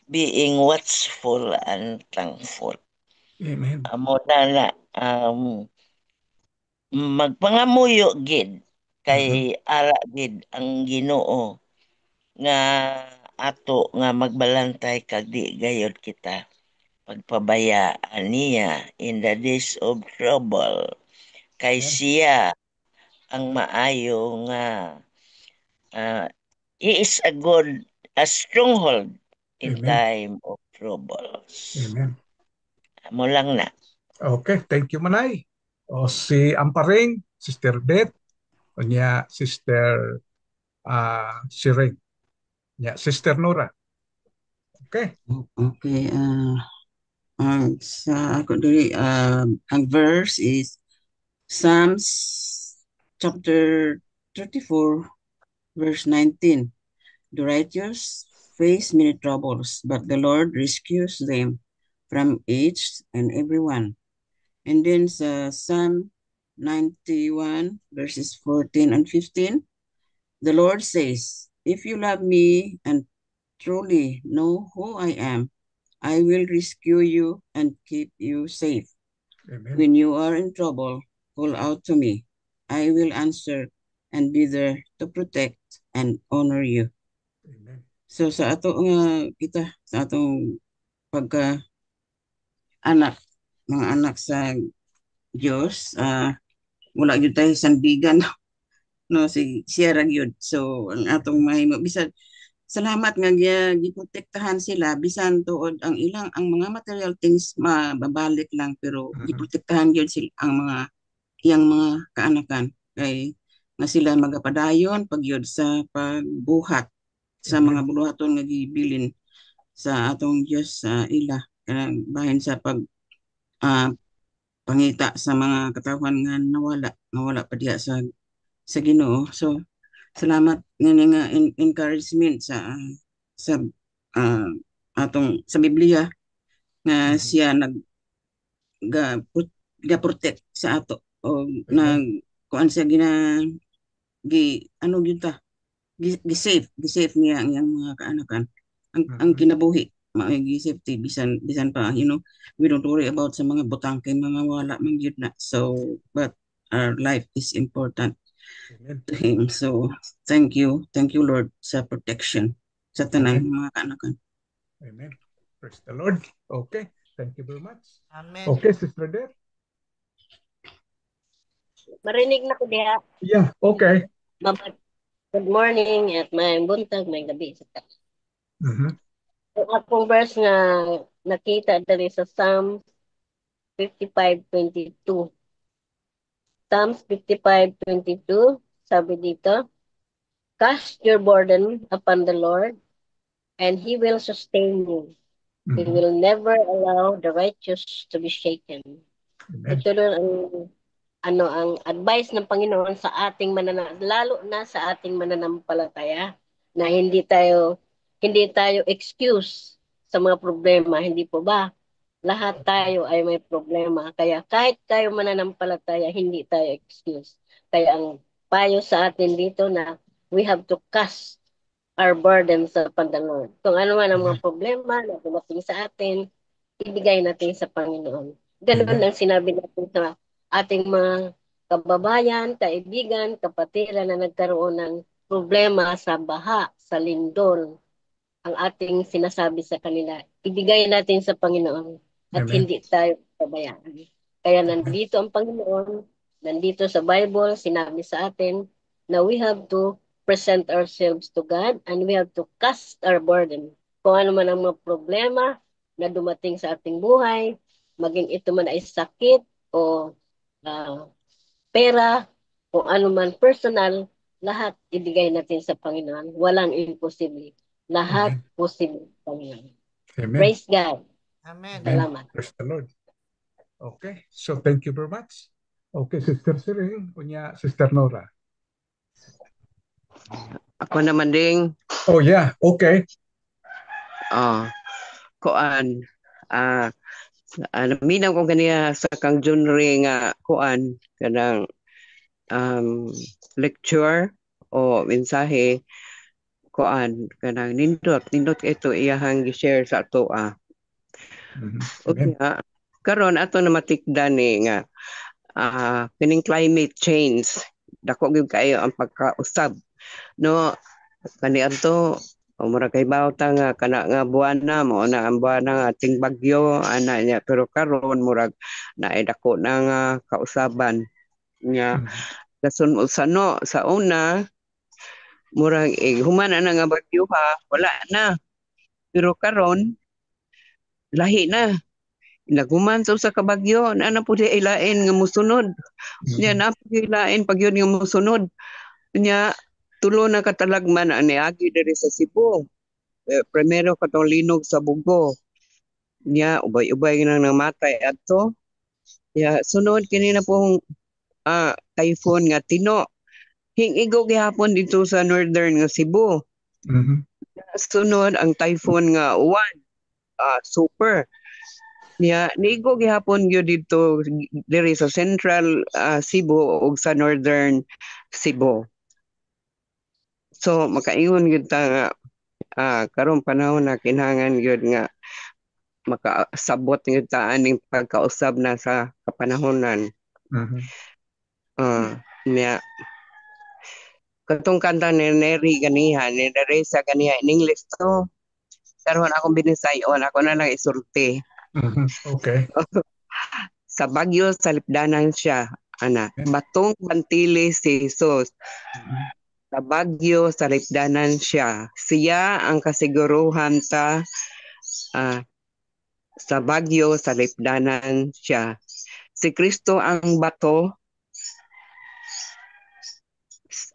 being watchful and thankful. Amen. Amo na magpangamuyo gid kay ara gid ang Ginoo nga ato nga magbalantay kag di gayod kita pagpabayaan niya in the days of trouble kay Amen. siya ang maayo nga he is a stronghold in Amen. time of troubles. Amen. Mo lang na. Okay, thank you, Manay. O si Amparing, Sister Beth, o niya Sister Serene, niya Sister Nora. Okay. Okay. Sa ako diri, ang verse is Psalms chapter 34, verse 19. The righteous face many troubles, but the Lord rescues them from each and every one. And then sa Psalm 91, verses 14 and 15, the Lord says, if you love me and truly know who I am, I will rescue you and keep you safe. Amen. When you are in trouble, call out to me. I will answer and be there to protect and honor you. Amen. So sa ato nga kita sa atong pagka anak, mga anak sa Diyos, wala gyud tayo sandigan no si siya ra gyud. So ang atong mahimo bisan salamat nga giprotektahan sila bisan tuod ang ilang ang mga material things mababalik lang pero giprotektahan gyud sila ang mga iyang mga kaanakan kay nga sila magapadayon pagyod sa pagbuhat sa mga buluhaton nga gibilin sa atong Dios sa ila kanang bahin sa pag pangita sa mga katawhan nga nawala pa diha sa Ginoo. So salamat nga encouragement sa atong sa Biblia nga siya ga protect sa ato o nag kuan siya ano gyud ta gi-safe niya ang iyang mga kaanakan ang kinabuhi maigi safety bisan pa we don't worry about sa mga butang kay mga wala man gyud na so but our life is important to him. So thank you Lord sa protection sa tanang mga kaanakan. Amen. Praise the Lord. Okay, thank you very much. Amen. Okay, Sister Beth. Marinig na ko diha. Yeah, okay. Good morning at may buntag, may gabi. Mhm. Ang akong verse nga nakita dali sa Psalms 55:22. Psalms 55:22, sabi dito, cast your burden upon the Lord and He will sustain you. He will never allow the righteous to be shaken. Amen. Ito lang ang ano ang advice ng Panginoon sa ating lalo na sa ating mananampalataya na hindi tayo excuse sa mga problema, hindi po ba? Lahat tayo ay may problema. Kaya kahit tayo mananampalataya, hindi tayo excuse. Kaya ang payo sa atin dito na we have to cast our burdens upon the Lord. Kung ano man ang mga problema na dumating sa atin, ibigay natin sa Panginoon. Ganun Amen. ang sinabi natin sa ating mga kababayan, kaibigan, kapatiran na nagkaroon ng problema sa baha, sa lindol. Ang ating sinasabi sa kanila, ibigay natin sa Panginoon at Amen. hindi tayo pabayaan. Kaya Amen. nandito ang Panginoon, nandito sa Bible, sinabi sa atin na we have to present ourselves to God and we have to cast our burden. Kung ano man ang mga problema na dumating sa ating buhay, maging ito man ay sakit o ah, pera, kung ano man personal, lahat ibigay natin sa Panginoon. Walang imposible. Lahat Amen. posible sa Panginoon. Amen. Praise God. Amen. Amen. Salamat. Praise the Lord. Okay, so thank you very much. Okay, Sister Siring, unya Sister Nora. Ako naman ding Oh yeah, okay. kuan naminaw ko ganiya sa kang genre nga kuan kanang lecture o mensahe kuan kanang nindot ito iyahang gi-share sa ato Amen. karon ato na matikdan ni nga kining climate change dako gyud kayo ang pagkausab no kaniadto mura kay bawta nga kana nga buwana mo na ang buwana nga ating bagyo ana niya pero karon murag naay dako na nga kausaban nya dason usano sa una murag human na nga bagyo wala na pero karon lahi na naghuman sa usa ka bagyo na pud ilain nga mosunod nya na pud ilain pag yun nga mosunod nya tulo na katalagman ani agi diri sa Cebu. Primero katong linog sa Bugo. Nya ubay-ubay na namatay adto. Ya sunod kini na pong typhoon nga Tino. Hingigo gihapon dito sa northern nga Cebu. Sunod ang typhoon nga Uwan. Super. Nya nigo gihapon gyud dito diri sa central Cebu ug sa northern Cebu. So makaingon gyud ta nga karon panahon na kinahanglan gyud nga makasabot gyud ta aning pagkausab na sa kapanahonan. Nya katong kanta ni Neri ganiha ni Teresa ganiha in English to karon akong binisayon ako na lang isulti. Okay. Sa bagyo sa lipdanan siya ana batong bantili si Jesus. Sa bagyo sa lipdanan siya. Siya ang kasiguruhan sa bagyo sa lipdanan siya. Si Kristo ang bato,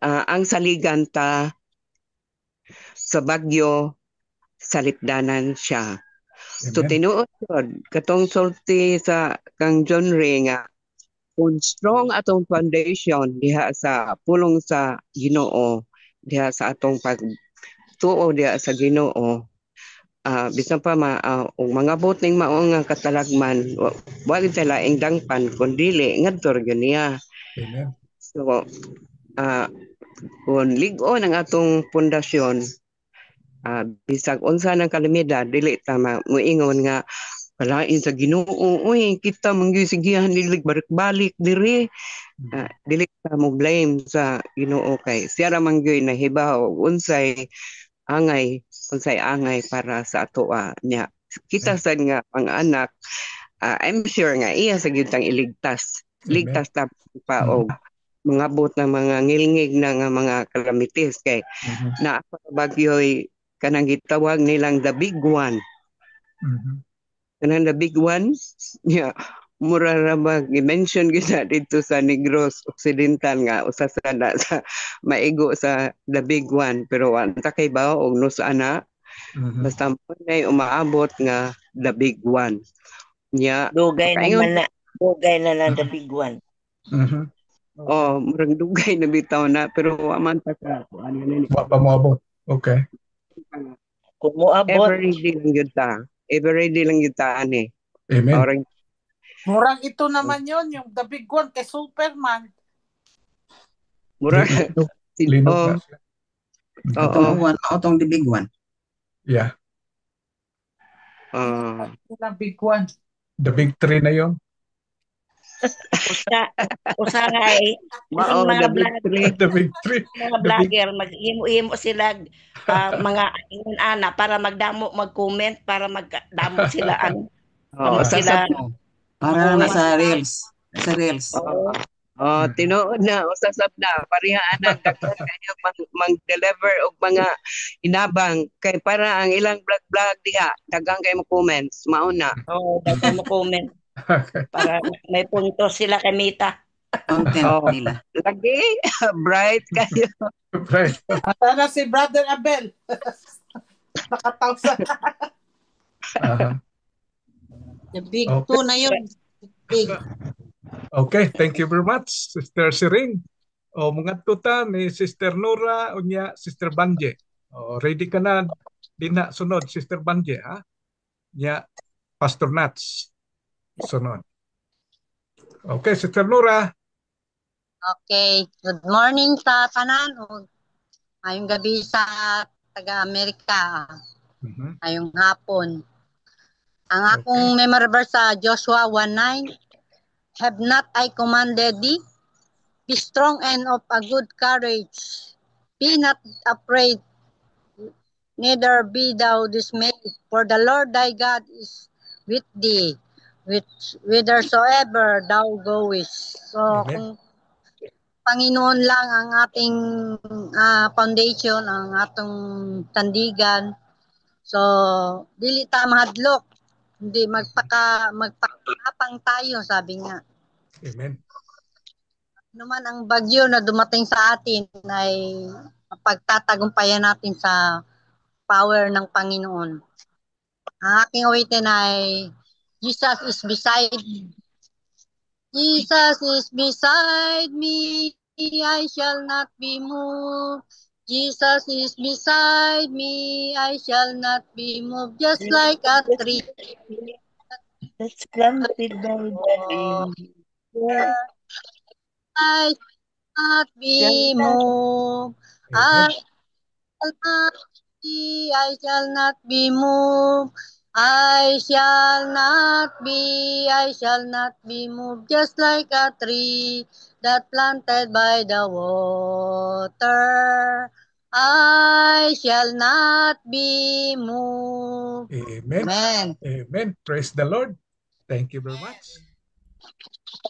ang saligan ta sa bagyo sa lipdanan siya. So tinuod katong sulti sa kang genre nga kung strong atong foundation diha sa pulong sa Ginoo, diha sa atong pagtuo diha sa Ginoo, bisan pa mga buting mao nga katalagman, wag ta laing dangpan kun dili ngadto gyud niya. Amen. So kung lig-on ang atong pundasyon, bisag unsa ng kalamidad dili ta moingon nga palain sa Ginoo uy kita manggigihan dili balik diri dili ta mo blame sa Ginoo kay siya ra man gyud nahibaw unsay angay para sa ato nya kita sad nga ang anak I'm sure nga iya sa gyud tang ligtas ta pa og mga bot ng mga ngilngig na nga mga kalamites kay na bagyoy kanang gitawag nilang the big one. Kanang the big one, mura ra mag-mention gina dito sa Negros Occidental nga usa sa maigo sa the big one pero wanta kay ba og no sa ana basta mo nay umaabot nga the big one. Nya dugay na the big one. Mhm. Oh, murag dugay na bitaw na pero wa man ta ka ano ni. Wa pa moabot. Okay. Kung moabot, Ever ready lang yun ta. Ever ready lang yun ta ani. Amen. Orang Murang ito naman yun, yung the big one kay Superman. murag Linog oh, na siya. oo. Katong one, tong the big one. Yeah. The big one. The big three na yon. usangay, Mao yung the mga big three. The big three. mga The big vlogger, mag-imo sila mga ana para magdamo, mag-comment, para magdamo sila ano Oo, sila. sasab Para Oo. sa reels. Sa reels. Oo. tinuod na usasab na pareha anang daghan kayo mag-deliver og mga inabang kay para ang ilang vlog diha daghang kay mo comments mao na. Oo, daghan mo comment para may punto sila kay Mita. Content Oh, nila. lagi bright kayo. right. Para si Brother Abel. Nakatawsa. The big Okay. two na yun. Big. Okay, thank you very much, Sister Siring. O mga tuta ni Sister Nora unya Sister Banje. O ready ka na dina sunod Sister Banje ha? Nya Pastor Nats sunod. Okay, Sister Nora. Okay, good morning sa tanan o ayong gabi sa taga-Amerika, Mhm. ayong hapon. Ang akong memory verse sa Joshua 1:9, have not I commanded thee? Be strong and of a good courage. Be not afraid, neither be thou dismayed, for the Lord thy God is with thee, whithersoever thou goest. So, Amen. kung Panginoon lang ang ating foundation, ang atong sandigan. So, dili ta mahadlok, hindi magpakapang tayo, sabi nga. Amen. Naman ang bagyo na dumating sa atin ay pagtatagumpayan natin sa power ng Panginoon. Ang aking awitin ay Jesus is beside me. Jesus is beside me, I shall not be moved. Jesus is beside me, I shall not be moved. Just like a tree That's planted by the wind. I shall not be moved. I shall not be moved. I shall not be moved, just like a tree that planted by the water. I shall not be moved. Amen. Amen. Amen. Praise the Lord. Thank you very much.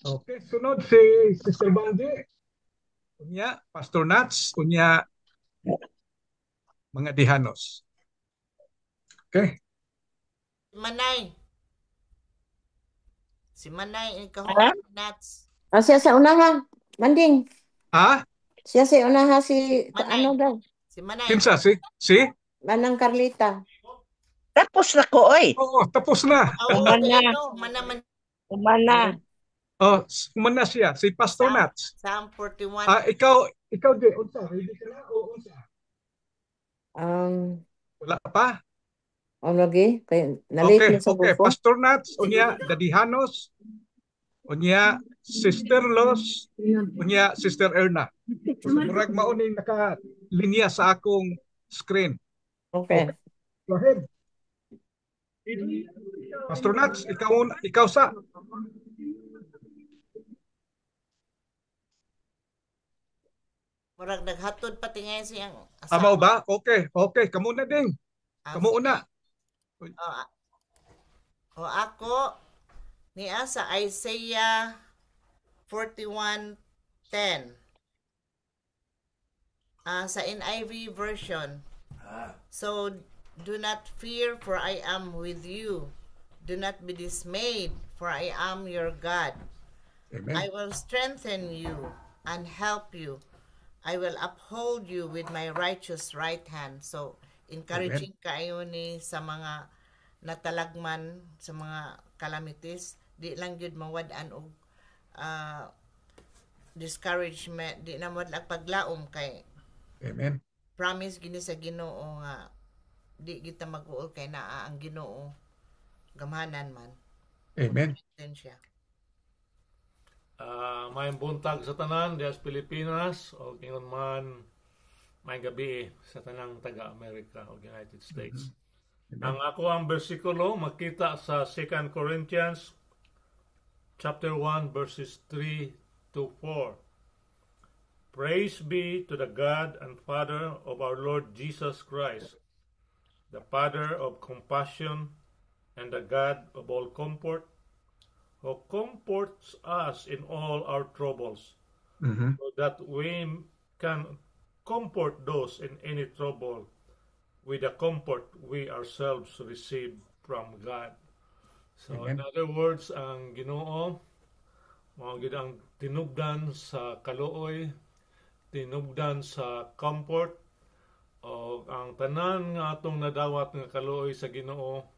Okay, sunod si Sister Banje. Unya Pastor Nats, unya mga dihanos. Okay. Manay. Si Manay, ikaw Nats. Siya sa unaha, Manding. Ah? Siya sa unaha si, Manay. ano daw? Si Manay. Kinsa si? Manang Carlita. Tapos na ko, oy. Oo, tapos na. Umana. Oh, umana siya, si Pastor Nats. Psalm 41. Ikaw di, unsa? Ready ka na o unsa? Wala pa? Lagi? Kaya na-late na sa Okay. buko. Pastor Nats, unya Dadihanos, unya Sister Los, unya Sister Erna. So, murag mauning nakalinya sa akong screen. Okay. Go ahead. Pastor Nats, ikaw sa. Murag naghatod pati ngayon siyang Amo ba? Okay. Kamu na ding. Kamu una. Ako niya sa Isaiah 41:10. Sa NIV version. So do not fear, for I am with you. Do not be dismayed, for I am your God. Amen. I will strengthen you and help you. I will uphold you with my righteous right hand. So, encouraging kayo ni sa mga natalagman sa mga calamities. Di lang yun mawad-an og discouragement, di na madlag paglaom kay Amen. promise gini sa Ginoo nga di kita mag-uol kay naa ang Ginoo gamhanan man. Amen. Din siya. May buntag sa tanan dias Pilipinas o ingon man may gabi sa tanang taga-Amerika o United States. Ang ako ang bersikulo makita sa 2 Corinthians chapter 1 verses 3 to 4. Praise be to the God and Father of our Lord Jesus Christ, the Father of compassion and the God of all comfort, who comforts us in all our troubles, so that we can comfort those in any trouble with the comfort we ourselves receive from God. So in other words, ang Ginoo mao gid ang tinubdan sa kaluoy, tinubdan sa comfort, o ang tanan nga atong nadawat nga kaluoy sa Ginoo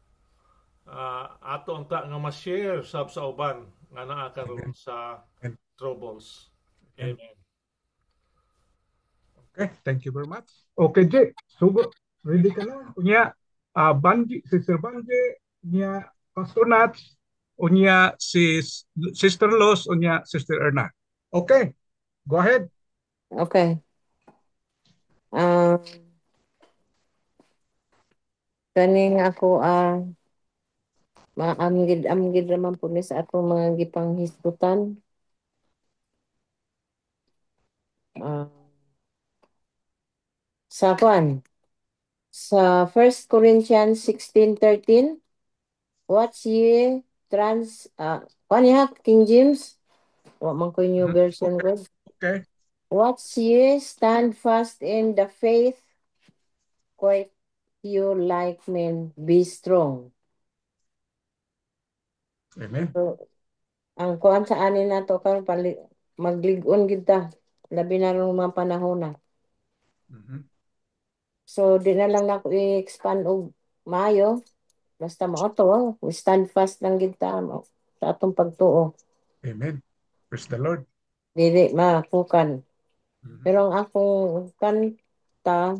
ato unta nga ma-share sab sa uban nga naa karon sa troubles. Amen. Okay, thank you very much. Okay, Jay, sugo, ready ka na? Unya, Banji, Sister Banji, unya, Pastor Nats, unya, si Sister Los, unya, Sister Erna. Okay, go ahead. Okay. Kaning ako maamgid naman po ni sa atong mga gipanghisgutan. Sa kwan, sa 1 Corinthians 16:13, watch ye King James, wa man ko new version ko. Okay. Watch ye, stand fast in the faith, quite you like men, be strong. Amen. So, ang kuan sa anin nato karon maglig-on gid ta labi na ron mga panahon na. So di na lang nako i-expand og maayo basta mao to, stand fast lang gid ta sa atong pagtuo. Amen. Praise the Lord. Dili makukan. Pero ang akong kanta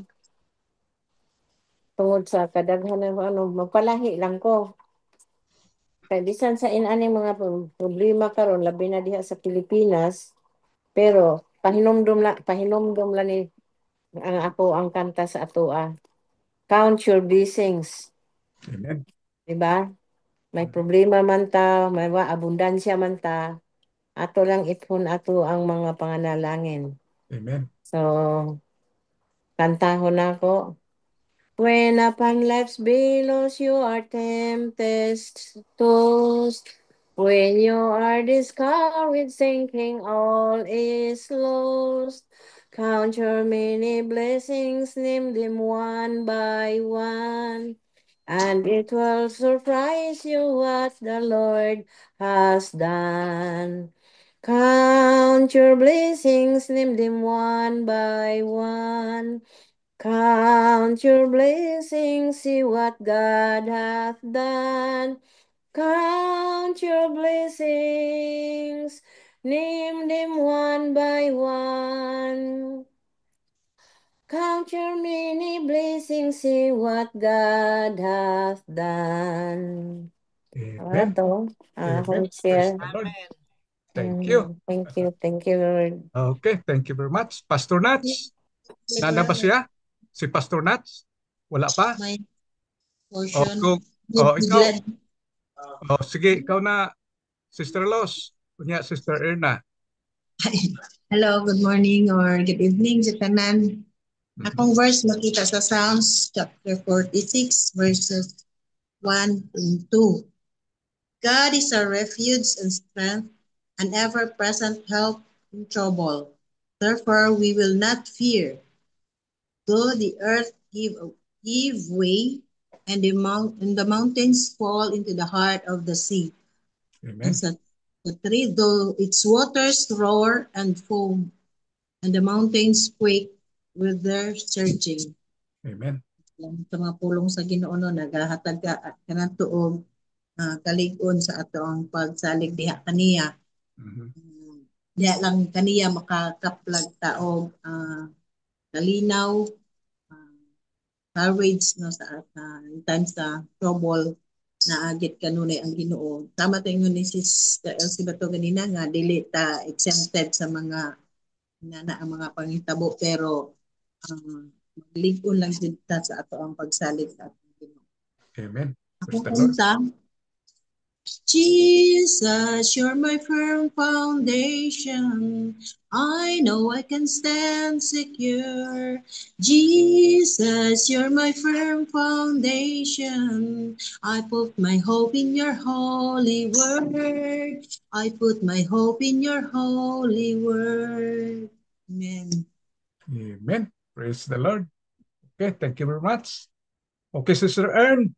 tungod sa kadaghan ng magpalahi lang ko. Kaya bisan sa inaning mga problema karon labi na diha sa Pilipinas, pero pahinomdom la ni ang kanta sa atoa. Count your blessings. Amen. Diba? May problema man ta, may abundansya man ta, ato lang ipon ato ang mga panganalangin. Amen. So, kantahon ako. When upon life's billows you are tempted, tossed, when you are discouraged, thinking all is lost, count your many blessings, name them one by one, and it will surprise you what the Lord has done. Count your blessings, name them one by one. Count your blessings, see what God hath done. Count your blessings, name them one by one. Count your many blessings, see what God hath done. Amen. Amen. Thank you. Thank you, Lord. Okay, thank you very much. Pastor Nats, nana ba siya? Si Pastor Nats? Wala pa? May portion. Ikaw. Sige, ikaw na, Sister Los. Kunya, Sister Erna. Hello, good morning or good evening sa tanan. Akong verse makita sa Psalms chapter 46 verses 1 and 2. God is our refuge and strength, an ever-present help in trouble. Therefore, we will not fear. Though the earth give way and the mountains fall into the heart of the sea. Amen. And sa 3, though its waters roar and foam, and the mountains quake with their surging. Amen. Sa mga pulong sa Ginoo nagahatag ka kanang tuog kalig-on sa ato ang pagsalig diha kaniya. Diya lang kaniya makakaplag tao kalinaw, courage no sa in times sa trouble na agit kanunay ang Ginoo. Tama tayo ni Sister Elsie Bato ganina nga dili ta exempted sa mga ang mga pangitabo pero magligon lang jud ta sa ato ang pagsalig sa atong Ginoo. Amen. Akong Praise the Lord. kanta, Jesus, you're my firm foundation. I know I can stand secure. Jesus, you're my firm foundation. I put my hope in your holy word. I put my hope in your holy word. Amen. Amen. Praise the Lord. Okay, thank you very much. Okay, Sister Ern.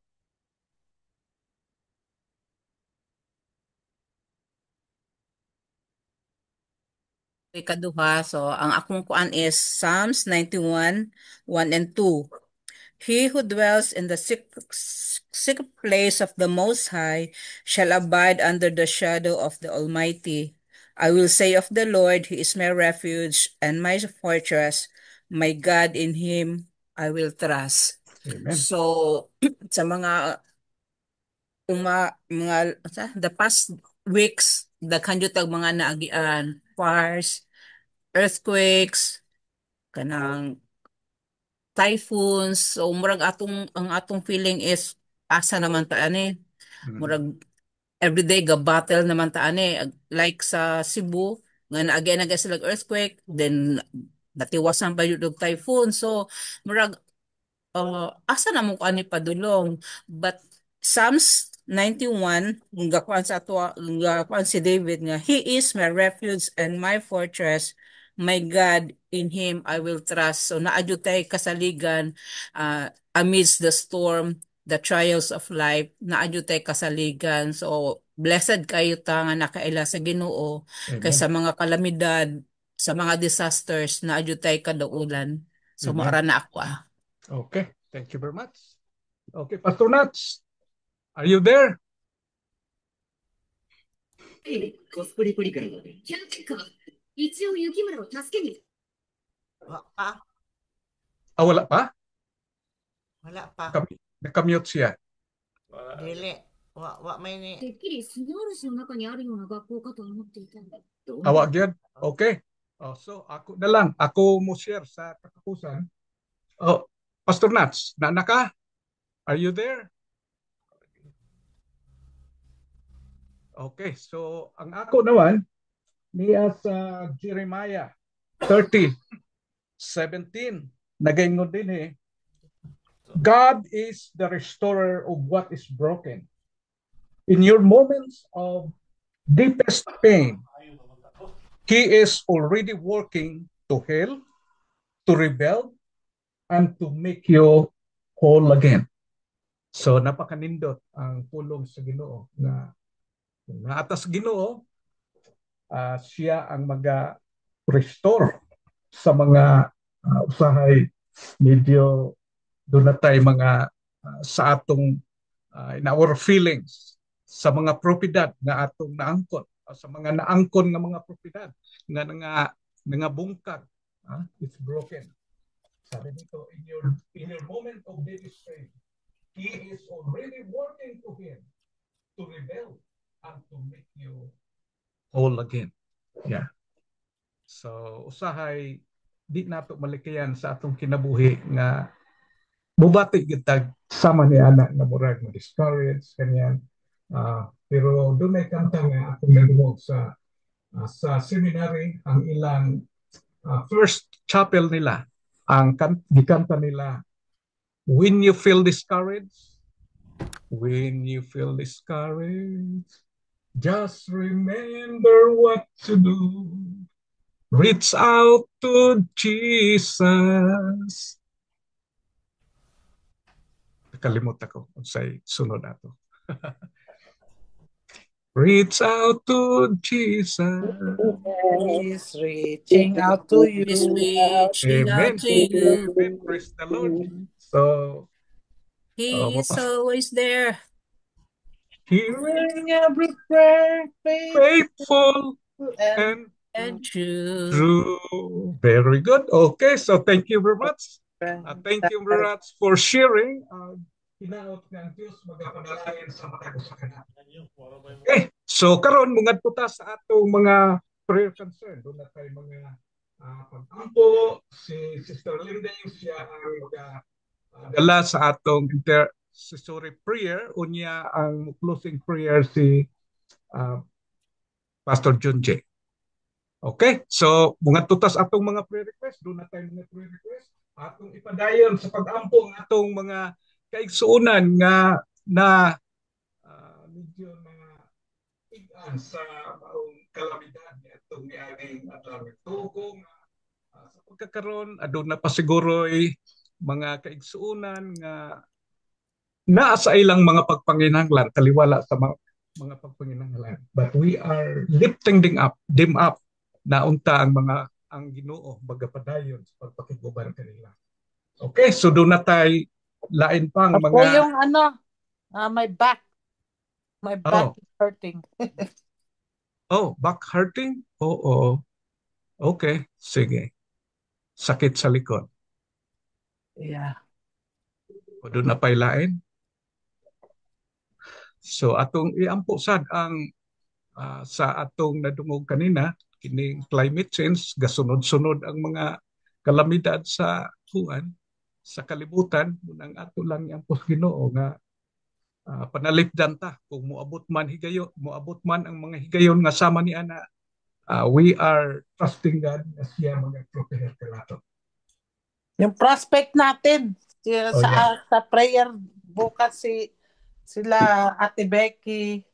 Ikaduha, so ang akong kuan is Psalms 91, 1 and 2. He who dwells in the secret place of the Most High shall abide under the shadow of the Almighty. I will say of the Lord, He is my refuge and my fortress, my God, in Him I will trust. Amen. So, sa mga the past weeks, daghan jud tag mga naagian, fires, earthquakes, kanang typhoons. So murag ang atong feeling is asa naman ta ani. Murag everyday ga battle naman ta ani, like sa Cebu nga again sila earthquake, then natiwasan pa yung typhoon. So murag asa na mo ko ani padulong, but Psalms 91 nga kuan sa ato nga kuan si David nga he is my refuge and my fortress, my God, in him I will trust. So naadyo tay kasaligan amidst the storm, the trials of life, naadyo tay kasaligan. So blessed kayo ta nga nakaila sa Ginoo kay sa mga kalamidad, sa mga disasters, naadyo tay kadaulan. So Amen. maara na ako Okay, thank you very much. Okay, Pastor Nats, are you there? Wala pa? Wala pa. Nakamute siya. Dili. Wa may ni. Awag yan? Okay. So, ako na lang. Ako mo share sa katapusan. Pastor Nats, na ka? Are you there? Okay, so ang ako naman niya sa Jeremiah 30:17 nagaingon din God is the restorer of what is broken. In your moments of deepest pain, He is already working to heal, to rebuild, and to make you whole again. So napakanindot ang pulong sa Ginoo na atas Ginoo, siya ang mag-restore sa mga usahay medyo doon na tayo mga sa atong in our feelings sa mga propiedad na atong naangkon sa mga naangkon nga mga propiedad nga bungkag it's broken. Sabi dito in your moment of deepest pain, He is already working to him to rebuild and to make you whole again. Yeah. So usahay di nato malikayan sa atong kinabuhi nga bubati kita sama ni anak nga murag na discourage kanyan. Pero doon may kanta nga akong nagumog sa seminary ang ilang first chapel nila ang gikanta nila when you feel discouraged, just remember what to do. Reach out to Jesus. Nakalimot ako unsay sunod ato. Reach out to Jesus. He's reaching out to you. He's reaching out to you. Amen. Praise the Lord. So, He is always there. Hearing every prayer, faithful and And true. True. Very good. Okay, so thank you very much. Thank you very much for sharing. Hinaot ng Diyos magapanalangin sa mga kasalanan. Okay, so karon mga tuta sa atong mga prayer concern. Doon na tayo mga pag-ampo. Si Sister Linda siya ang dala sa atong intercessory prayer. Unya ang closing prayer si Pastor John J. Okay, so mga tutas atong mga prayer request. Doon na tayo mga prayer request. Atong ipadayon sa pag-ampo ng atong mga kaigsuunan nga na medyo na igan sa maong kalamidad ni atong nianing atong tugong sa pagkakaroon adun na pa siguro'y mga kaigsuunan nga naa sa ilang mga pagpanginahanglan taliwala sa mga pagpanginahanglan, but we are lifting them up na unta ang Ginoo magapadayon sa pagpakiguban kanila. Okay, so doon na tayo lain pang Ako mga yung my back is hurting. Back hurting? Oo. Okay, sige. Sakit sa likod. Yeah. O doon na pailain. So atong iampo sad ang sa atong nadungog kanina kining climate change gasunod-sunod ang mga kalamidad sa kuan sa kalibutan munang ato lang iampo Ginoo nga panalipdan ta kung moabot man ang mga higayon nga sama ni ana. We are trusting God na siya mag-prepare kanato. Yung prospect natin sa prayer bukas sila Ate Becky,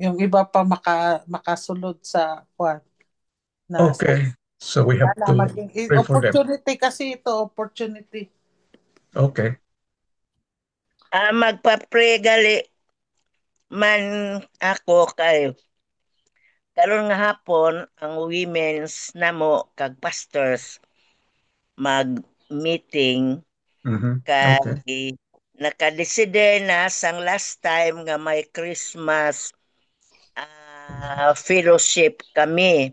yung iba pa makasulod sa kuan. Okay. So we have to pray for them. Opportunity kasi ito, opportunity. Okay. Magpa-pray gali man ako kayo. Karon nga hapon ang women's namo kag pastors mag-meeting kay nakadeside na sang last time nga may Christmas fellowship kami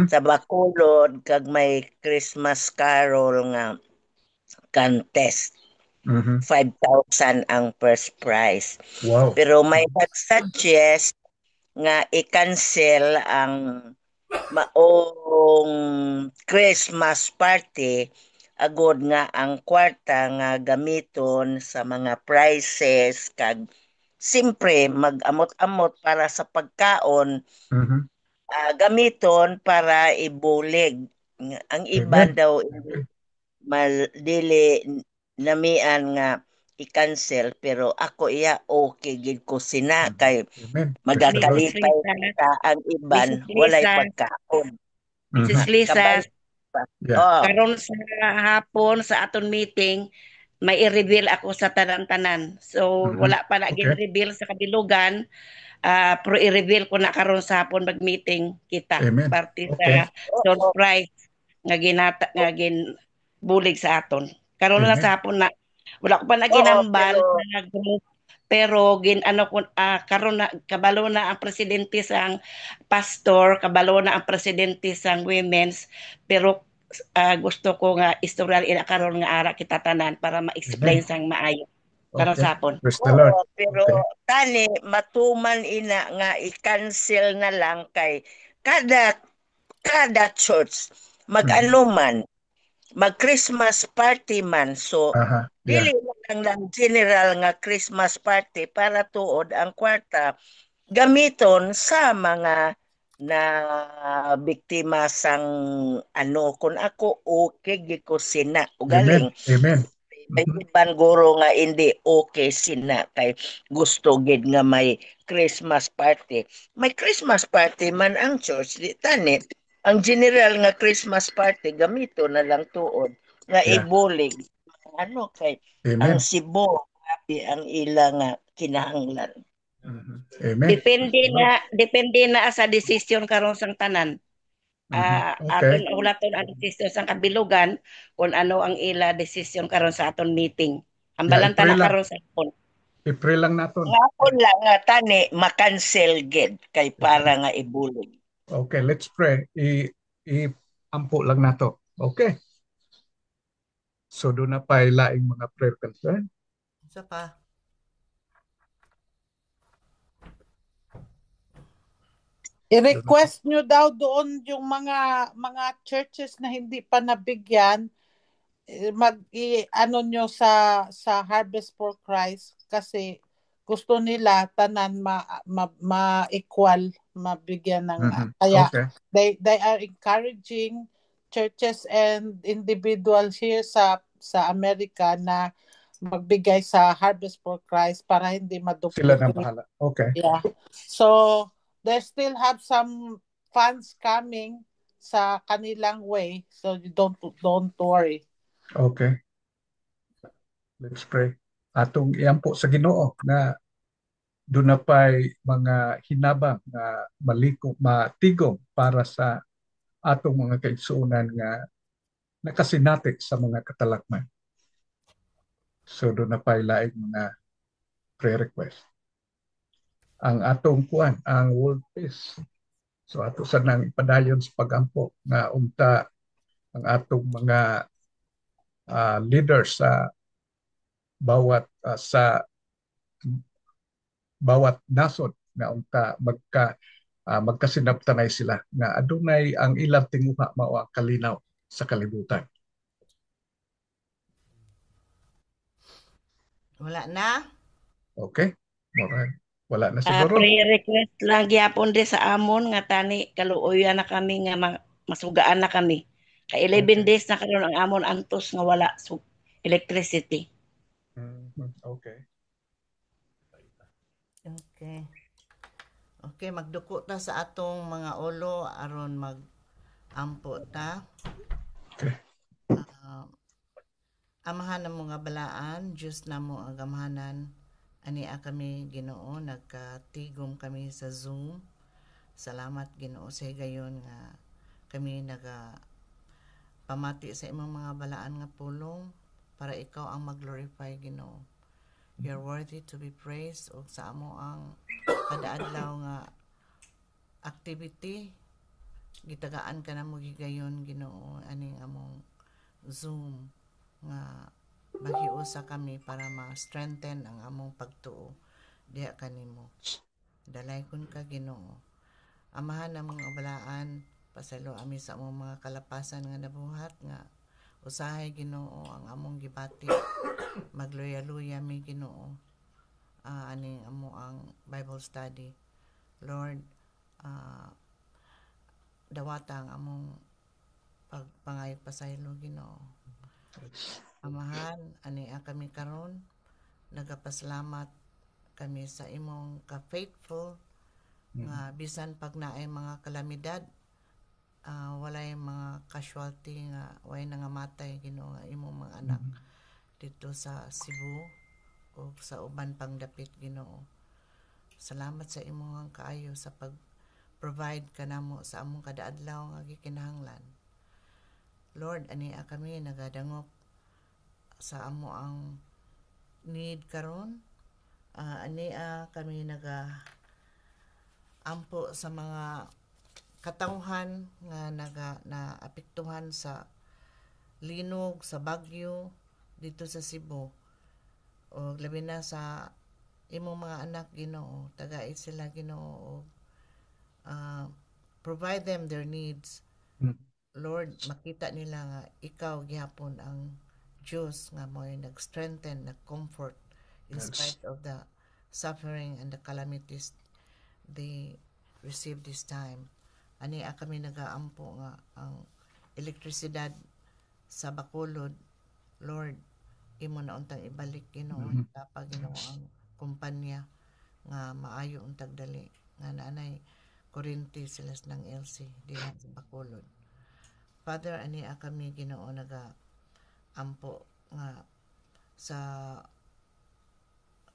sa Bacolod kag may Christmas carol nga contest. 5,000 ang first prize. Wow. Pero may nag-suggest nga i-cancel ang maong Christmas party agod nga ang kwarta nga gamiton sa mga prizes kag simpre mag-amot-amot para sa pagkaon gamiton para ibulig. Ang iba daw dili namian nga i-cancel pero ako iya okay gid ko sina kay magakalipay ta ang iban walay pagkaon. Mrs. Lisa, karon sa hapon sa aton meeting may i-reveal ako sa tanan-tanan. So wala pa na gin-reveal sa kabilugan. Pero i-reveal ko na karon sa hapon mag-meeting kita. Parte sa surprise nga bulig sa aton. Karon lang sa hapon na wala ko pa na ginambal na group pero karon na kabalo na ang presidente sang pastor, kabalo na ang presidente sang women's, pero gusto ko nga istoryal ina karon nga ara kita tanan para ma-explain sang maayo. Karon sa hapon. Pero tani matuman ina nga i-cancel na lang kay kada church mag-anuman mag-Christmas party man. So, dili lang general nga Christmas party para tuod ang kwarta gamiton sa mga na biktima sang kung ako okay gid ko sina ugaling. Amen. May iban guro nga hindi okay sina kay gusto gid nga may Christmas party. May Christmas party man ang church di tani. Ang general nga Christmas party gamito na lang tuod nga ibulig kay ang Cebu ang ila nga kinahanglan. Amen. Depende na sa desisyon karon sang tanan. Aton ulaton ang desisyon sang kabilugan kung ano ang ila desisyon karon sa aton meeting. Ambalan tanan karon sa hapon. I-pray lang naton. Hapon lang nga tani makancel gid kay para nga ibulig. Okay, let's pray. I-ampo lang nato. Okay. So doon na pa ilaing mga prayer concern. Isa pa. I-request nyo daw doon yung mga churches na hindi pa nabigyan, ano nyo sa Harvest for Christ kasi gusto nila tanan ma-equal, mabigyan ng kaya Okay. they are encouraging churches and individuals here sa Amerika na magbigay sa Harvest for Christ para hindi Sila na ma-duplicate. bahala. Okay. Yeah. So they still have some funds coming sa kanilang way, so you don't worry. Okay. Let's pray. Atong iampo sa Ginoo na doon na pa'y mga hinabang na matigom para sa atong mga kaigsuunan nga nakasinatik sa mga katalakman. So doon na pa'y laing mga prayer request. Ang atong kuan, ang world peace. So ato sa nang ipadayon sa pagampo na unta ang atong mga leaders sa bawat nasod na unta magkasinabtanay sila nga adunay ang ilang tinguha mao ang kalinaw sa kalibutan. Wala na? Okay? Alright. Wala na siguro. Prayer request lang gyapon di sa amon nga tani kaluoyan na kami nga masugaan na kami. Ka 11 days na karon ang amon antos nga wala electricity. Okay. Okay. Okay, magduko ta sa atong mga ulo aron mag-ampo ta. Okay. Amahan na mga balaan, Diyos na mo ang gamhanan. Ania kami Ginoo, nagkatigom kami sa Zoom. Salamat Ginoo sa higayon nga kami pamati sa imong mga balaan nga pulong para ikaw ang mag-glorify Ginoo. You're worthy to be praised o sa amo ang kada-adlaw nga activity gitagaan ka na mo gigayon Ginoo aning among Zoom nga maghiusa kami para ma-strengthen ang among pagtuo diha kanimo. Dalaygon ka Ginoo. Amahan na mga balaan pasaylo ami sa among mga kalapasan nga nabuhat nga usahay Ginoo ang among gibati magluya-luya mi Ginoo aning amo ang Bible study. Lord, dawata ang among pagpangayog pasaylo Ginoo. Amahan ani kami karon nagapasalamat kami sa imong ka-faithful nga bisan pag naay mga kalamidad walay mga casualty nga way nangamatay Ginoo nga imong mga anak dito sa Cebu o sa uban pang dapit Ginoo. Salamat sa imong kaayo sa pag-provide kanamo sa among kada-adlaw nga gikinahanglan. Lord, ani kami nagadangop sa amo ang need karon. Ani kami ampo sa mga katawhan nga naapektuhan sa linog, sa bagyo dito sa Cebu. O labi na sa imong mga anak Ginoo, tagait sila Ginoo, provide them their needs. Lord, makita nila nga ikaw gihapon ang Diyos nga mo'y nag-strengthen, nag-comfort in spite of the suffering and the calamities they receive this time. Ani kami nagaampo nga ang elektrisidad sa Bacolod, Lord, imo na untang ibalik Ginoo, tapag Ginoo ang kumpanya nga maayo untag dali nga naanay kuryente sila ng LC diha sa Bacolod. Father, ani kami Ginoo ampo nga sa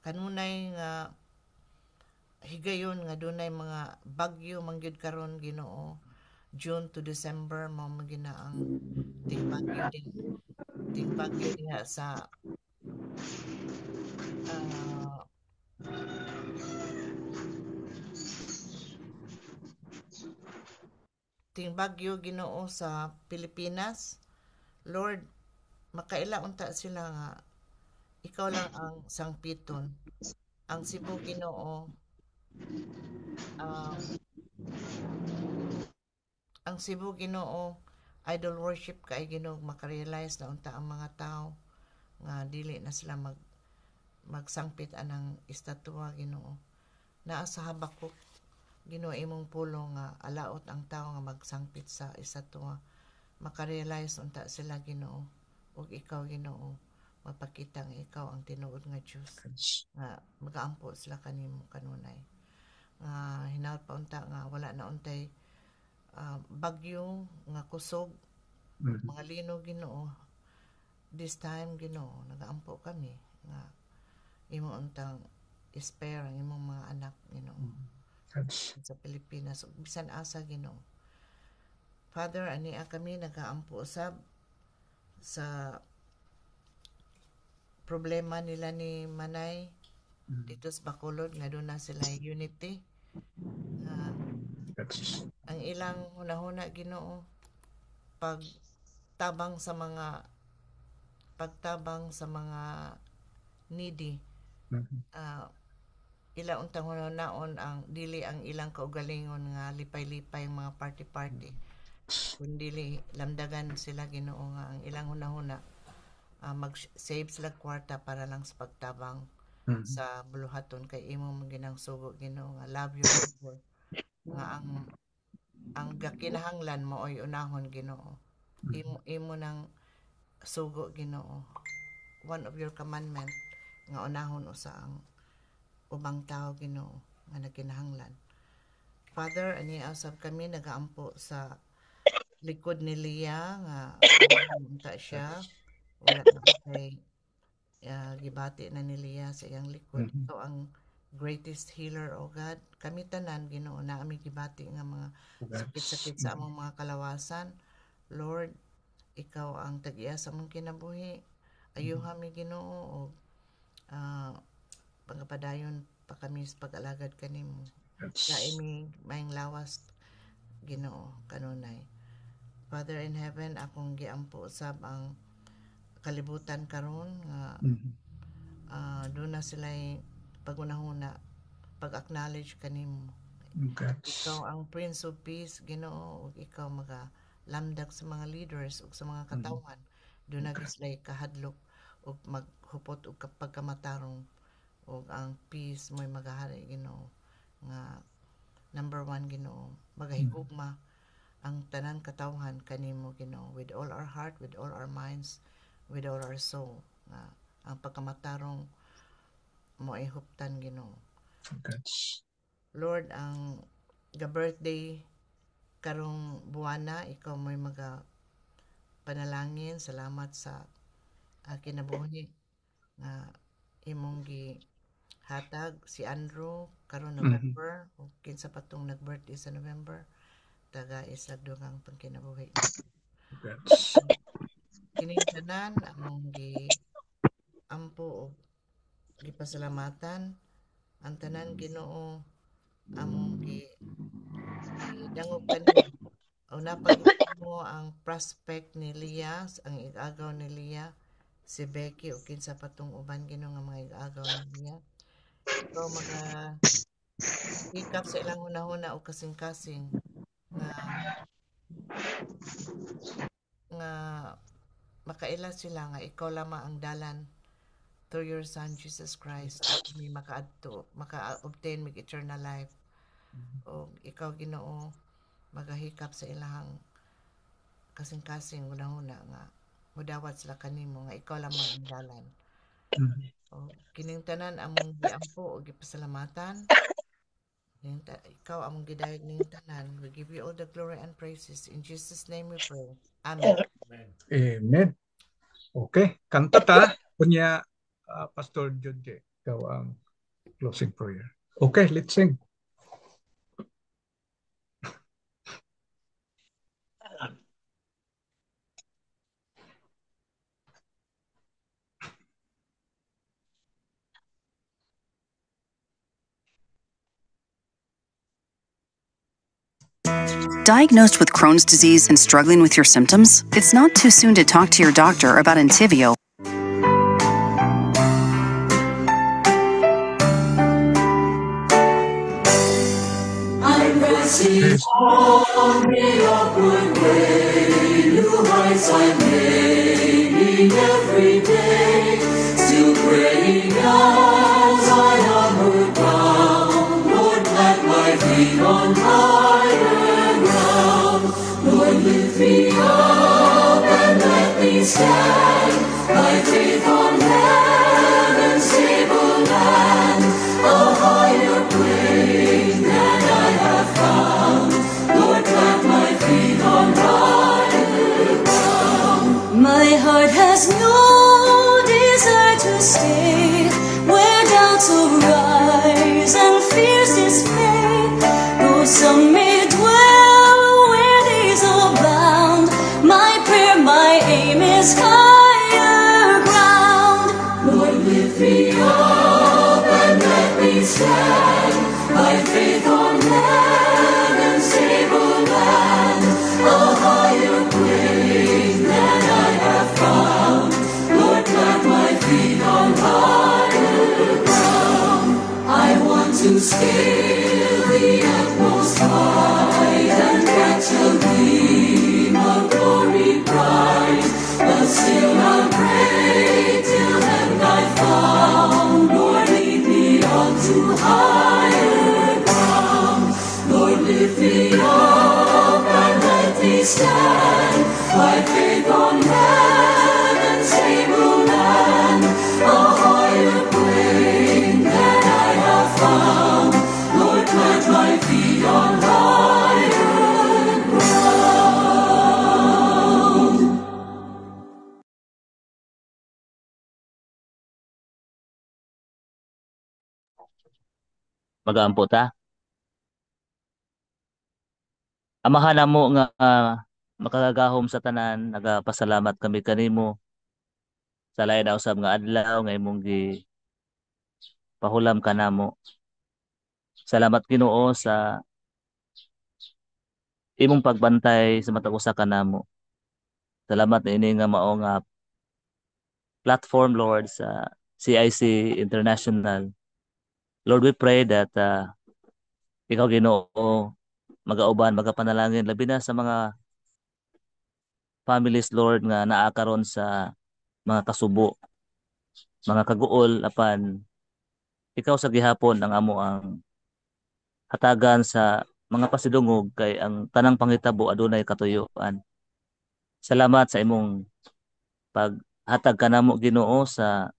kanunay nga higayon nga dunay mga bagyo mangyud karon Ginoo, June to December mao magina ang ting bagyo diha sa ting bagyo Ginoo sa Pilipinas. Lord, makaila unta sila nga ikaw lang ang sangpiton. Ang Cebu Ginoo, um, ang Cebu Ginoo, idol worship kay Ginoo makarealize na unta ang mga tao nga dili na sila magsangpit anang estatwa Ginoo. Naa sa Habakuk Ginoo imong pulong nga alaot ang tao nga magsangpit sa estatwa. Makarealize unta sila Ginoo ug ikaw Ginoo mapakita nga ikaw ang tinuod nga Dios nga magaampo sila kanimo kanunay. Hinaut pa unta nga wala na untay bagyo nga kusog mga lino Ginoo. This time Ginoo nagaampo kami nga imo untang spare ang imong mga anak Ginoo sa Pilipinas ug bisan asa Ginoo. Father, ania kami nagaampo usab sa problema nila ni Manay dito sa Bacolod nga doon na sila unity. Ang ilang hunahuna Ginoo pagtabang sa mga needy. Ila untang hunahunaon ang dili ang ilang kaugalingon nga lipay-lipay mga party-party. Kundi lamdagan sila Ginoo nga ang ilang hunahuna mag-save sila kwarta para lang sa pagtabang sa buluhaton kay imo ginang sugo Ginoo nga love your neighbor nga ang gakinahanglan mo oy unahon Ginoo. Imo nang sugo Ginoo. One of your commandment nga unahon usa ang ubang tao Ginoo nga nakinahanglan. Father, ani usab kami nagaampo sa likod ni Leah nga unta siya wala na kay gibati na ni Leah sa iyang likod. Ikaw ang greatest healer, O God. Kami tanan Ginoo na ami gibati nga mga sakit-sakit sa among mga kalawasan. Lord, ikaw ang tag-iya sa among kinabuhi. Ayuha mi Ginoo og pagpadayon pa kami sa pag-alagad kanimo. Dai mi maayong lawas Ginoo kanunay. Father in heaven, akong giampo usab ang kalibutan karon nga doon na sila'y pagunahuna pag-acknowledge kanimo. Ikaw ang Prince of Peace Ginoo ug ikaw magalamdag sa mga leaders ug sa mga katawan. Doon na sila'y kahadlok ug maghupot og pagkamatarong ug ang peace mo'y magahari Ginoo nga number 1 Ginoo magahigugma ang tanan katawhan kanimo Ginoo with all our heart, with all our minds, with all our soul nga ang pagkamatarong mo ay huptan Ginoo. Lord, ang birthday karong buwana ikaw mo'y panalangin. Salamat sa kinabuhi nga imong gihatag si Andrew karon November ug kinsa patong nag-birthday sa November taga isag dugang pangkinabuhi. Kining tanan among ampo og gipasalamatan ang tanan Ginoo among dangog kanimo. Una pagit mo ang prospect ni Leah, ang igagaw ni Leah, si Becky o kinsa patong uban Ginoo nga mga igagaw ni Leah. Ikaw hikap sa ilang hunahuna o kasing-kasing nga makaila sila nga ikaw lamang ang dalan through your Son Jesus Christ kami maka-obtain mig eternal life. O ikaw Ginoo magahikap sa ilahang kasing-kasing hunahuna nga mudawat sila kanimo nga ikaw lamang ang dalan. O kining tanan among giampo o gipasalamatan. Ikaw among gidayeg ning tanan. We give you all the glory and praises. In Jesus' name we pray. Amen. Amen. Okay, kanta ta kunya Pastor Junje, ikaw ang closing prayer. Okay, let's sing. Diagnosed with Crohn's disease and struggling with your symptoms? It's not too soon to talk to your doctor about Entyvio. I'm pressing on the upward way, new heights I'm gaining every day, still praying as I onward bound. Lord, plant my feet on higher ground. Lord, lift me up and let me stand, by faith on heaven's stable land, a higher plane than I have found. Lord, plant my feet on higher ground. My heart has no desire to stay where doubts arise and fears dismay. Though some may dwell where days abound, my prayer, my aim is higher ground. Lord, lift me up and let me stand, by faith on heaven's stable land, a higher plane than I have found. Lord, plant my feet on higher ground. I want to scale the utmost height and catch a gleam of glory bright, but still I'll pray till heaven I found. Lord, lead me on to higher ground. Lord, lift me up and let me stand, by faith on heaven's stable land, a higher plane than I have found. Lord, plant my feet on higher ground. Magaampo ta. Amahan namo nga makagagahom sa tanan, nagapasalamat kami kanimo sa lain na usab nga adlaw nga imong gi pahulam kanamo. Salamat Ginoo sa imong pagbantay sa matag usa kanamo. Salamat ini nga mao nga platform, Lord, sa CIC International. Lord, we pray that ikaw Ginoo magauban, magapanalangin labi na sa mga families, Lord, nga naa karon sa mga kasubo, mga kaguol, apan ikaw sa gihapon ang amo ang hatagan sa mga pasidungog kay ang tanang pangitabo adunay katuyuan. Salamat sa imong paghatag kanamo Ginoo sa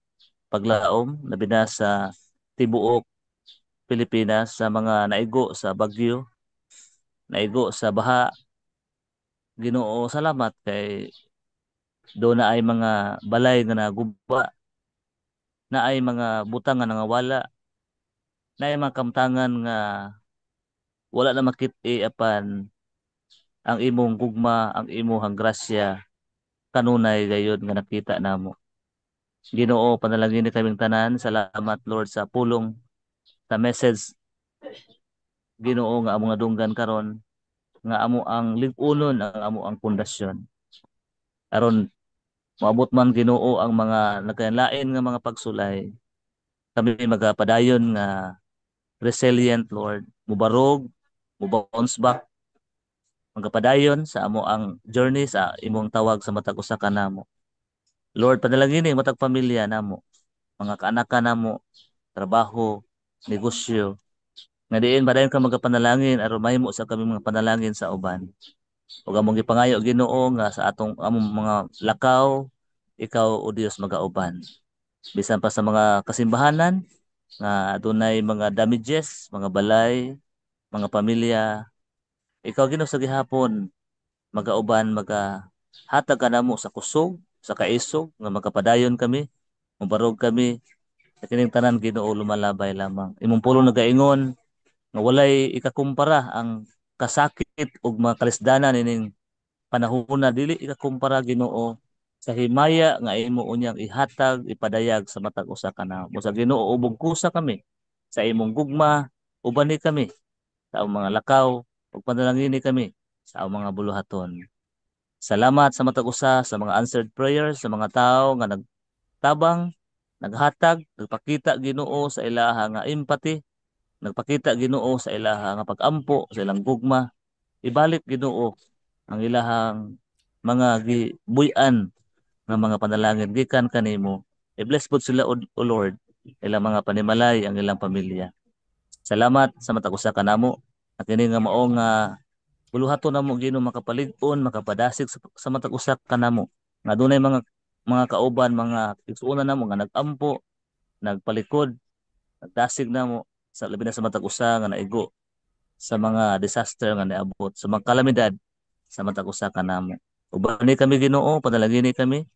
paglaom labi na sa tibuok Pilipinas, sa mga naigo sa bagyo, naigo sa baha. Ginoo, salamat kay do na ay mga balay nga naguba, na ay mga butang nga nangawala, na ay mga kamtangan nga wala na makit-i apan ang imong gugma, ang imong grasya kanunay gayud nga nakita namo. Ginoo, panalangin ni kaming tanan. Salamat Lord sa pulong sa message Ginoo nga amo nga dunggan karon, nga amo ang lig-unon, ang amo ang pundasyon. Aron maabot man Ginoo ang mga nagkalain nga mga pagsulay, kami magapadayon nga resilient Lord, mubarog, mubounce back, magapadayon sa amo ang journey sa imong tawag sa matag usa ka namo. Lord, panalangin ni matag pamilya namo, mga kaanakan namo, trabaho, negosyo, nga diin badayon ka magapanalangin aron mahimo sa kami mga panalangin sa uban. Ug among gipangayo Ginoo nga sa atong among mga lakaw, ikaw o Dios magauban. Bisan pa sa mga kasimbahanan nga adunay mga damages, mga balay, mga pamilya, ikaw Ginoo sa gihapon magauban, hatag ka namo sa kusog, sa kaisog nga magapadayon kami, mubarog kami sa kining tanan Ginoo lumalabay lamang. Imong pulong nagaingon nga walay ikakumpara ang kasakit ug mga kalisdanan ining panahona, dili ikakumpara Ginoo sa himaya nga imo unyang ihatag, ipadayag sa matag usa ka namo. Sa Ginoo ubog kusa kami sa imong gugma, uban ni kami sa mga lakaw, ug panalangini kami sa among mga buluhaton. Salamat sa matag usa sa mga answered prayers sa mga tawo nga nagtabang, naghatag, nagpakita Ginoo sa ilaha nga empathy, nagpakita Ginoo sa ilaha nga pag-ampo sa ilang gugma. Ibalik Ginoo ang ilahang mga gibuy-an nga mga panalangin gikan kanimo. I-bless po sila o Lord, ilang mga panimalay ang ilang pamilya. Salamat sa matag usa kanamo at kini nga mao nga buluhaton namo Ginoo makapalig-on, makapadasig sa matag usa kanamo. Nga dunay mga kauban, mga igsuonan namo nga nag-ampo, nagpalikod, nagdasig namo sa labi na sa matag usa nga naigo sa mga disaster nga naabot, sa mga kalamidad sa matag usa kanamo. Uban ni kami Ginoo, panalangini kami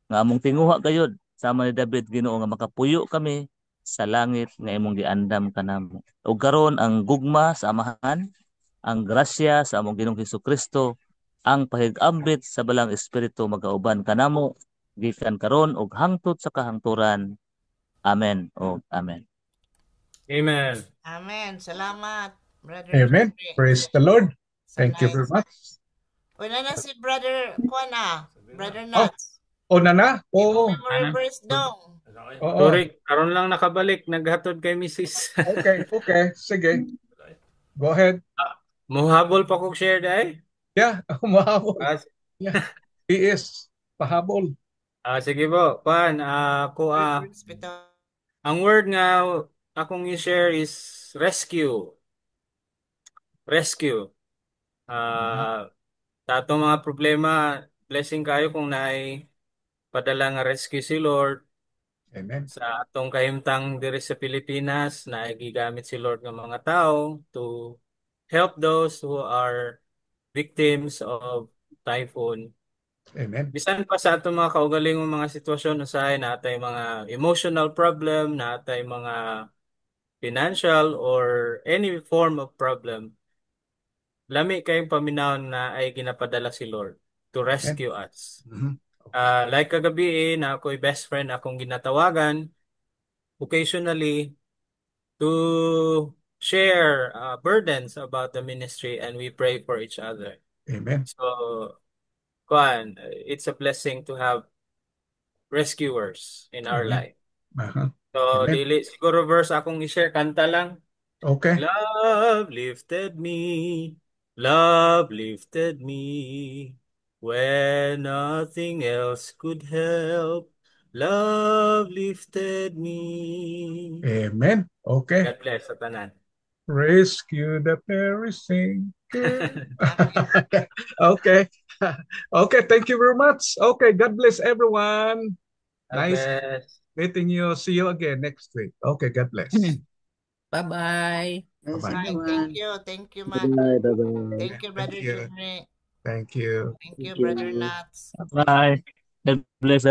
nga among tinguha gayud sama ni David Ginoo nga makapuyo kami sa langit nga imong giandam kanamo. Ug karon ang gugma sa amahan, ang grasya sa among Ginoong Hesukristo, ang pahig-ambit sa balang espiritu magauban kanamo gikan karon ug hangtod sa kahangturan. Amen o amen. Amen. Amen. Salamat, Brother Amen. Jeffrey. Praise the Lord. So Thank you very nice. much. Wala na si Brother Kuana, Brother Nuts. O na na? Oo. Memory verse dong. Oo. Sorry, karon lang nakabalik, naghatod kay Mrs. Okay, sige. Go ahead. Muhabol pa kong share dai? Yeah, mahabol. Yeah. He is pahabol. Sige po, pan, ang word nga akong i-share is rescue. Rescue. Sa atong mga problema, blessing kayo kung naay padala nga rescue si Lord. Amen. Sa atong kahimtang diri sa Pilipinas, naay gigamit si Lord nga mga tao to help those who are victims of typhoon. Amen. Bisan pa sa atong mga kaugalingong mga sitwasyon usahay natay mga emotional problem, natay mga financial or any form of problem. Lami kayong paminawon na ay ginapadala si Lord to rescue us. Like kagabi na ako'y best friend akong ginatawagan occasionally to share burdens about the ministry and we pray for each other. Amen. So, it's a blessing to have rescuers in our Amen. life. Uh-huh. So, Amen. dili siguro verse akong i-share, kanta lang. Okay. Love lifted me when nothing else could help. Love lifted me. Amen. Okay. God bless sa tanan. Rescue the perishing. Okay. Okay, thank you very much. Okay, God bless everyone. God Nice bless. meeting you. See you again next week. Okay, God bless. Bye-bye. Bye-bye. Thank you, Matt. Thank you, Brother Jeffrey. Thank you. Thank you, Brother Nuts. Bye. God bless.